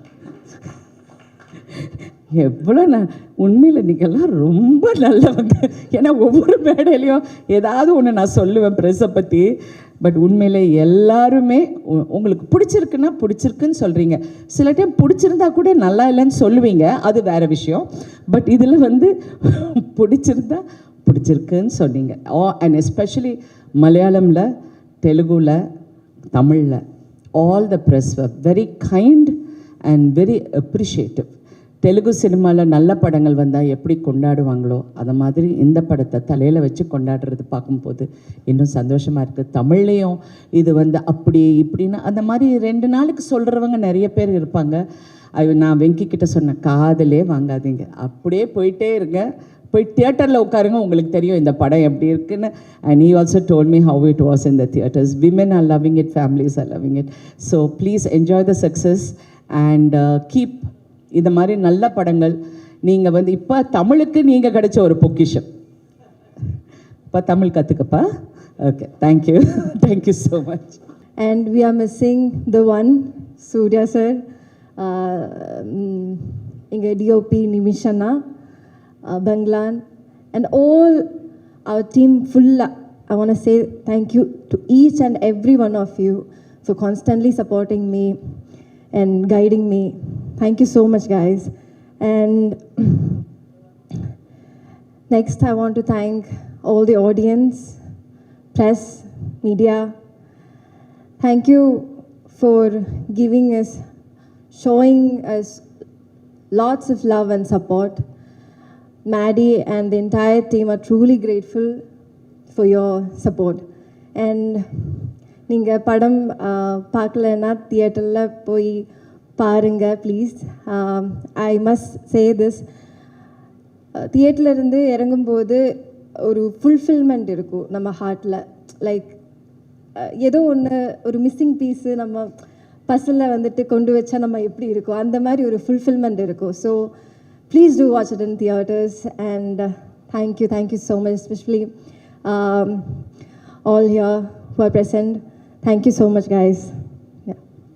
எவ்வளோ உண்மையில் நீங்கள்லாம் ரொம்ப நல்லவங்க. ஏன்னா ஒவ்வொரு மேடையிலையும் ஏதாவது ஒன்று நான் சொல்லுவேன் ப்ரெஸ்ஸை பற்றி. பட் உண்மையிலே எல்லாருமே உங்களுக்கு பிடிச்சிருக்குன்னா பிடிச்சிருக்குன்னு சொல்கிறீங்க. சில டைம் பிடிச்சிருந்தா கூட நல்லா இல்லைன்னு சொல்லுவீங்க, அது வேறு விஷயம். பட் இதில் வந்து பிடிச்சிருக்குன்னு சொன்னீங்க. அண்ட் எஸ்பெஷலி மலையாளமில், தெலுங்குல, தமிழில் all the press were very kind and very appreciative. Telugu சினிமாவில் நல்ல படங்கள் வந்தால் எப்படி கொண்டாடுவாங்களோ அதை மாதிரி இந்த படத்தை தலையில் வச்சு கொண்டாடுறது பார்க்கும்போது இன்னும் சந்தோஷமாக இருக்குது. தமிழ்லேயும் இது வந்து அப்படி இப்படின்னு அந்த மாதிரி 2 நாளுக்கு சொல்கிறவங்க நிறைய பேர் இருப்பாங்க. நான் வெங்கி கிட்ட சொன்னேன், காதலே வாங்காதீங்க, அப்படியே போயிட்டே இருங்க, போய் தியேட்டரில் உட்காருங்க, உங்களுக்கு தெரியும் இந்த படம் எப்படி இருக்குன்னு. And he also told me how it was in the theatres. Women are loving it, families are loving it. So please enjoy the success and keep இந்த மாதிரி நல்ல படங்கள். நீங்கள் வந்து இப்போ தமிழுக்கு நீங்கள் கிடைச்ச ஒரு பொக்கிஷம். இப்போ தமிழ் கற்றுக்கப்பா. Okay, thank you. Thank you so much. And we are missing the one, Surya sir, Inga DOP Nimishana, Banglan, and all our team full. I want to say thank you to each and every one of you for constantly supporting me and guiding me. Thank you so much, guys. And next, I want to thank all the audience, press, media. Thank you for giving us, showing us lots of love and support. Maddie and the entire team are truly grateful for your support. And நீங்கள் படம் பார்க்கலன்னா தியேட்டரில் போய் பாருங்க please. I must say this, தியேட்டர்லேருந்து இறங்கும்போது ஒரு fulfilment இருக்கும் நம்ம ஹார்ட்டில். லைக் ஏதோ ஒன்று, ஒரு மிஸ்ஸிங் பீஸு நம்ம பஸ்ஸில் வந்துட்டு கொண்டு வச்சா நம்ம எப்படி இருக்கும், அந்த மாதிரி ஒரு ஃபுல்ஃபில்மெண்ட் இருக்கும். So please do watch it in theatres. And thank you so much, especially all here who are present. Thank you so much, guys.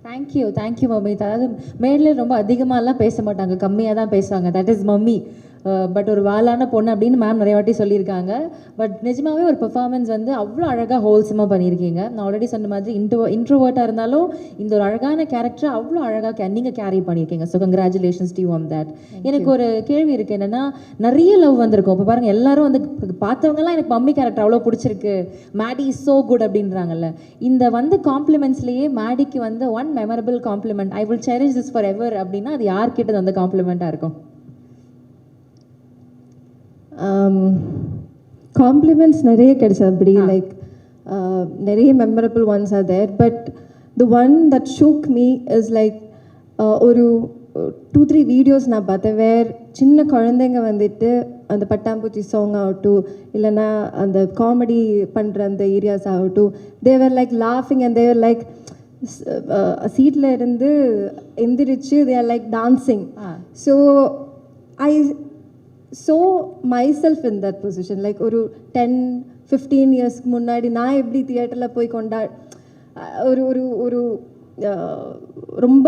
Thank you mummy. அதாவது மேடையில் ரொம்ப அதிகமாகலாம் பேச மாட்டாங்க, கம்மியாக தான் பேசுவாங்க. That is mummy. பட் ஒரு வாலான பொண்ணு அப்படின்னு மேம் நிறைய வாட்டி சொல்லியிருக்காங்க. பட் நிஜமாகவே ஒரு பெர்ஃபார்மன்ஸ் வந்து அவ்வளோ அழகாக ஹோல்சமாக பண்ணியிருக்கீங்க. நான் ஆல்ரெடி சொன்ன மாதிரி இன்ட்ரோவர்ட்டாக இருந்தாலும் இந்த ஒரு அழகான கேரக்டரை அவ்வளோ அழகாக நீங்கள் கேரி பண்ணியிருக்கீங்க. So congratulations to you on that. எனக்கு ஒரு கேள்வி இருக்குது, என்னென்னா நிறைய லவ் வந்திருக்கும். இப்போ பாருங்கள், எல்லாரும் வந்து பார்த்தவங்கலாம் எனக்கு மம்மி கேரக்டர் அவ்வளோ பிடிச்சிருக்கு, மேடி இஸ் ஸோ குட் அப்படின்றாங்கல்ல. இந்த வந்து காம்ப்ளிமெண்ட்ஸ்லேயே மேடிக்கு வந்து one memorable compliment, I will cherish this forever அப்படின்னா அது யார்கிட்ட அந்த காம்ப்ளிமெண்ட்டாக இருக்கும்? காம்ப்ளிமெண்ட்ஸ் நிறைய கிடைச்சது. அப்படி லைக் நிறைய memorable ones are there but the one that shook me is like ஒரு 2-3 வீடியோஸ் நான் பார்த்தேன் வேர் சின்ன குழந்தைங்க வந்துட்டு அந்த பட்டாம்பூச்சி சாங் ஆகட்டும் இல்லைன்னா அந்த காமெடி பண்ணுற அந்த ஏரியாஸ் ஆகட்டும் தேவர் லைக் லாஃபிங் அண்ட் தேவர் லைக் சீட்டில் இருந்து எந்திரிச்சு தே are like dancing so I so my self in that position like ஒரு 10-15 இயர்ஸ்க்கு முன்னாடி நான் எப்படி தியேட்டரில் போய் ஒரு ஒரு ஒரு ரொம்ப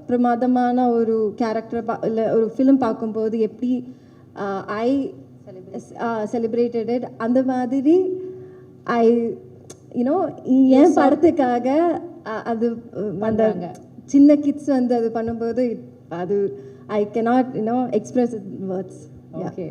பிரமாதமான ஒரு கேரக்டர் இல்லை ஒரு ஃபிலிம் பார்க்கும்போது எப்படி ஐ செலிப்ரேட்டட் அந்த மாதிரி ஐ யூனோ என் படத்துக்காக அது அந்த சின்ன கிட்ஸ் வந்து அது பண்ணும்போது அது I cannot express it words okay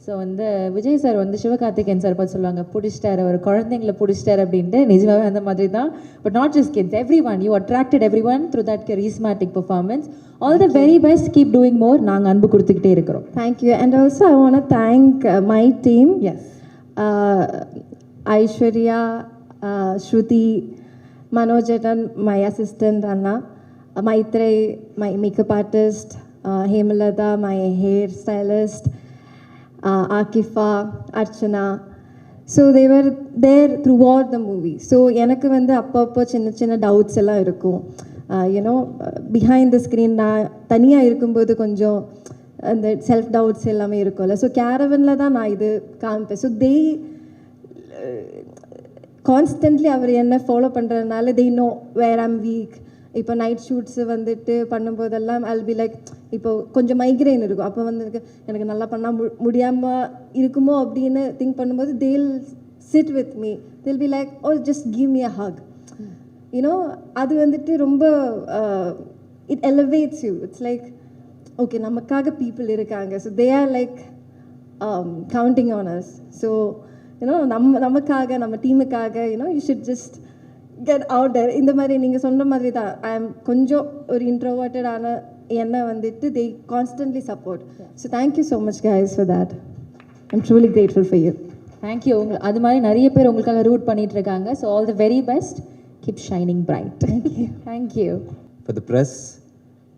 so வந்து விஜய் சார் வந்து சிவகார்த்திகேயன் சார் பார்த்து சொல்லுவாங்க பிடிச்சிட்டாரு ஒரு குழந்தைங்களை பிடிச்சிட்டாரு அப்படின்ட்டு நிஜமாவே அந்த மாதிரி தான் but not just kids every one you attracted every one through that charismatic performance all the very best keep doing more நாங்கள் அன்பு கொடுத்துக்கிட்டே இருக்கிறோம் thank you and also I want to thank my team S Aishwarya Shruti Manojan my assistant அண்ணா Maithre my makeup artist Hemalatha my hair stylist Akifa, Archana. So they were there throughout the movie. So எனக்கு வந்து அப்பப்போ சின்ன சின்ன டவுட்ஸ் எல்லாம் இருக்கும் யூனோ பிஹைண்ட் த ஸ்க்ரீன் நான் தனியாக இருக்கும்போது கொஞ்சம் அந்த செல்ஃப் டவுட்ஸ் எல்லாமே இருக்கும்ல ஸோ கேரவனில் தான் நான் இது காமிப்பேன் ஸோ தே கான்ஸ்டன்ட்லி அவர் என்ன ஃபாலோ பண்ணுறதுனால they know where I'm weak இப்போ நைட் ஷூட்ஸு வந்துட்டு பண்ணும்போதெல்லாம் ஐல் பி லைக் இப்போ கொஞ்சம் மைக்ரைன் இருக்கும் அப்போ வந்து எனக்கு நல்லா பண்ணால் முடியாமல் இருக்குமோ அப்படின்னு திங்க் பண்ணும்போது they'll sit with me they'll be like oh just give me a hug you know அது வந்துட்டு ரொம்ப it elevates you it's like okay நமக்காக பீப்புள் இருக்காங்க so they are like counting on us so you know நமக்காக நம்ம டீமுக்காக you know you should just get out there இந்த மாதிரி நீங்கள் சொன்ன மாதிரி தான் ஐ எம் கொஞ்சம் ஒரு இன்ட்ரோவர்ட்டடான என்னை வந்துட்டு they constantly support so thank you so much guys for that I'm truly grateful for you thank you அது மாதிரி நிறைய பேர் உங்களுக்காக ரூட் பண்ணிட்டு இருக்காங்க so all the very best keep shining bright thank you For the press,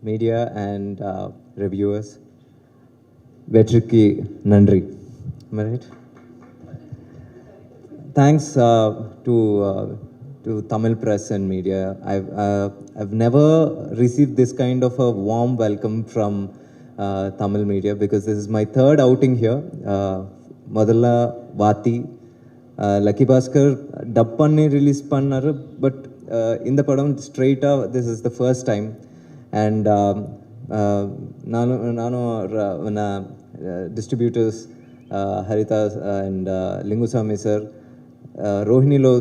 media and reviewers, Vetriki Nandri. Am I right? Thanks to Tamil press and media. I've never received this kind of a warm welcome from Tamil media because this is my third outing here. Modalla Vati, Lucky Bhaskar dub panni release pannaru but in the padam straight up this is the first time and nanu distributors Haritas and Lingusamy sir Rohini lo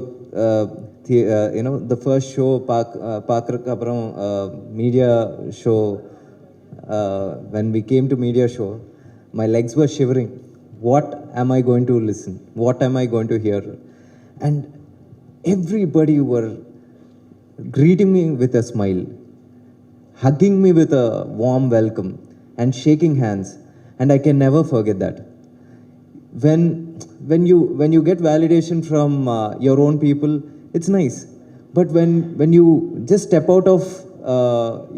you know the first show பார்க்கறதுக்கு அப்புறம் media show when we came to media show my legs were shivering. What am I going to listen? What am I going to hear? And everybody were greeting me with a smile, hugging me with a warm welcome and shaking hands, and I can never forget that. When you get validation from your own people, it's nice, but when you just step out of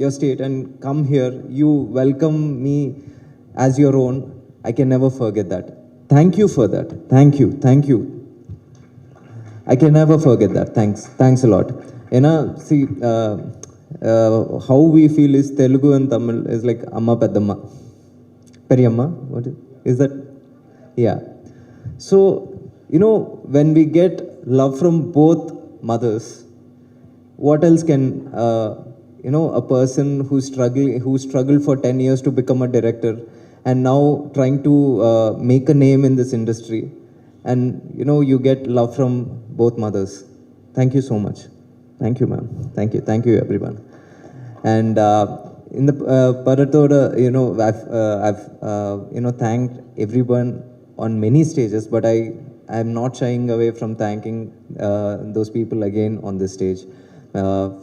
your state and come here, you welcome me as your own. I can never forget that. Thank you for that. Thank you. I can never forget that. Thanks a lot. See, how we feel is Telugu and Tamil is like Amma Peddamma. Periyamma? What is that? Yeah. So, when we get love from both mothers, what else can, a person who struggled for 10 years to become a director and now trying to make a name in this industry, and, you get love from both mothers. Thank you so much. Thank you, ma'am. Thank you, everyone. And in the Paratoda, I've thanked everyone on many stages, but I'm not shying away from thanking those people again on this stage.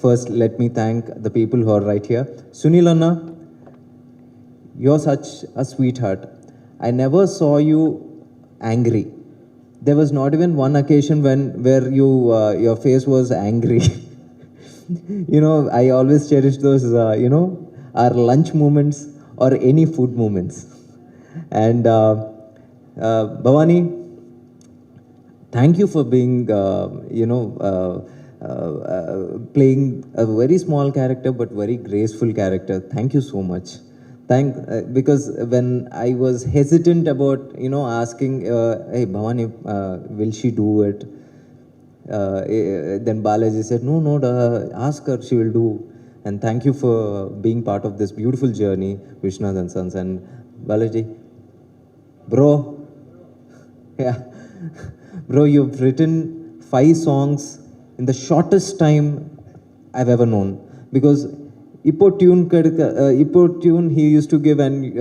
First, let me thank the people who are right here. Sunil Anna, you're such a sweetheart. I never saw you angry. there was not even one occasion where your face was angry. You know, I always cherish those, our lunch moments or any food moments. And Bhavani, thank you for being, playing a very small character but very graceful character. Thank you so much. Because when I was hesitant about, asking, hey Bhavani, will she do it? Then Balaji said, no, ask her, she will do. And thank you for being part of this beautiful journey, Vishwanath and Sons. And Balaji, bro, yeah, bro, you've written 5 songs in the shortest time I've ever known. Because Ippo tune he used to give, and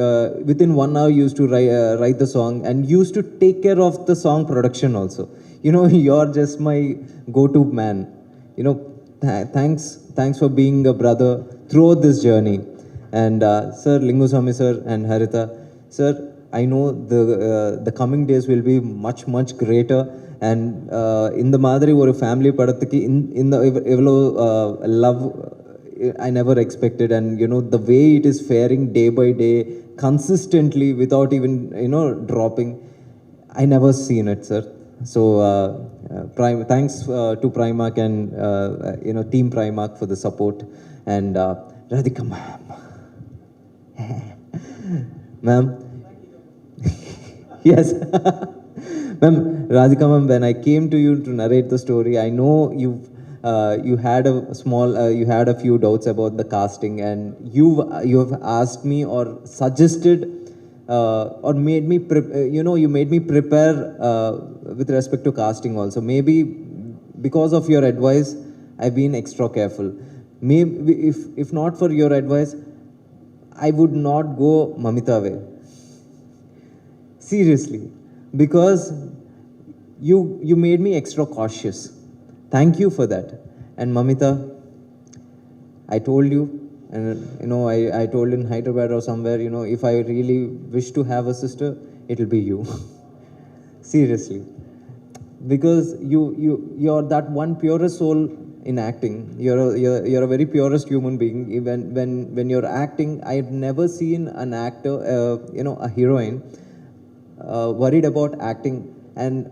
within 1 hour you used to write the song and used to take care of the song production also. You're just my go-to man. Thanks for being a brother throughout this journey. And Sir Linguswamy sir and Haritha sir, I know the coming days will be much, much greater. And in the Madri or family padathukku in the love I never expected. And the way it is faring day by day consistently without even dropping, I never seen it, sir. So thanks to Primark and Team Primark for the support. And Radhika ma'am, yes. Ma'am, Radhika ma'am, when I came to you to narrate the story, I know you had a few doubts about the casting, and you have asked me or suggested or made me you made me prepare with respect to casting also. Maybe because of your advice, I've been extra careful. Maybe if not for your advice, I would not go Mamita way. Seriously, because you made me extra cautious. Thank you for that. And Mamita, I told you, and I told in Hyderabad or somewhere, if I really wish to have a sister, it'll be you. Seriously, because you're that one purest soul in acting. You're a very purest human being. Even when you're acting, I've never seen an actor, a heroine, worried about acting and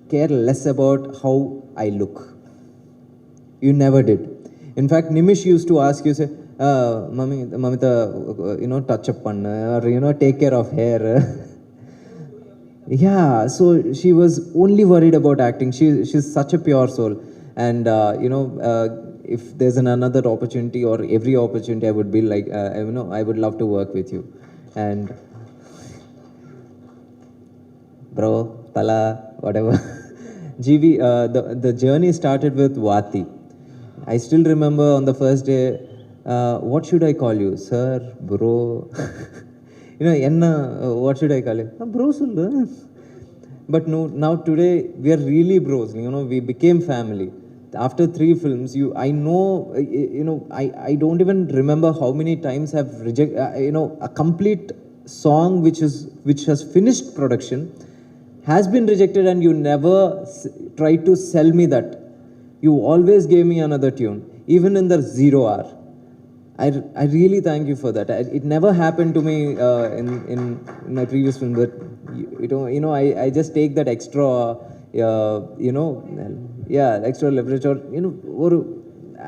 care less about how I look. You never did. In fact, Nimish used to ask you, say, Mamita, touch up panna, or take care of hair. Yeah, so she was only worried about acting. She's such a pure soul. And if there's another opportunity or every opportunity, I would be like, I would love to work with you. And bro, Tala, whatever. GV, the journey started with Vati. I still remember on the first day, what should I call you? Sir, bro. What should I call you? Bro, sullu. But no, now today, we are really bros. We became family. After 3 films, I know, I don't even remember how many times I've rejected, a complete song which has finished production has been rejected, and you never tried to sell me that. You always gave me another tune, even in the 0 hour. I really thank you for that. It never happened to me in my previous film, but I just take that extra, extra leverage, or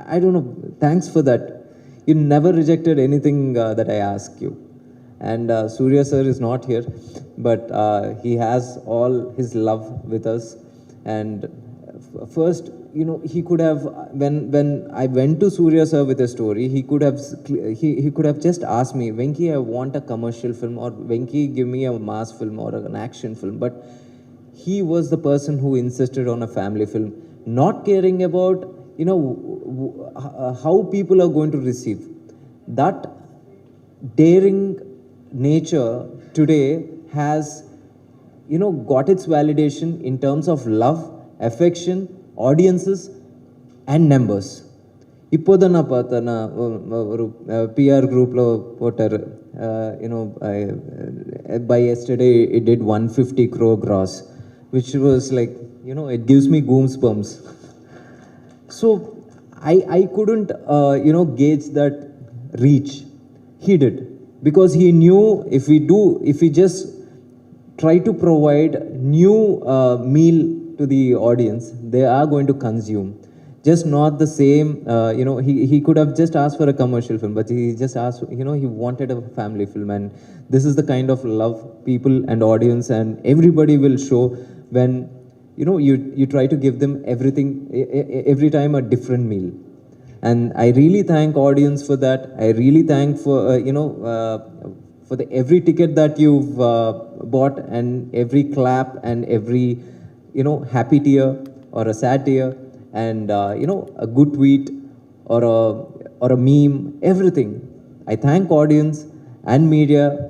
I don't know. Thanks for that. You never rejected anything that I asked you. And Surya sir is not here, but he has all his love with us. And first, he could have, when I went to Surya sir with a story, he could have just asked me, Venki, I want a commercial film, or Venki, give me a mass film or an action film. But he was the person who insisted on a family film, not caring about how people are going to receive. That daring nature today has got its validation in terms of love, affection, audiences and numbers. இப்போதான் நான் பார்த்தேன், ஒரு PR குரூப்பில் போட்டார், by yesterday it did 150 crore gross. which was like, you know, it gives me goosebumps. So I couldn't, you know, gauge that reach. He did, because he knew if we just try to provide new meal to the audience, they are going to consume. Just not the same, you know, he could have just asked for a commercial film, but he just asked, you know, he wanted a family film. And this is the kind of love people and audience and everybody will show when, you know, you try to give them everything, every time a different meal. And I really thank audience for that. I really thank for, you know, for the every ticket that you've bought, and every clap, and every, you know, happy tear or a sad tear, and you know, a good tweet or a meme, everything. I thank audience and media,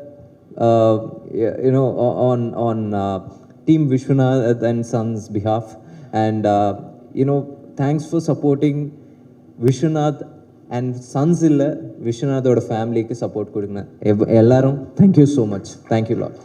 you know, on Team Vishwanath and Sons behalf, and you know, thanks for supporting Vishwanath and Sons illa Vishwanathoda family ku support kudunga ellarum. Thank you so much. Thank you lot.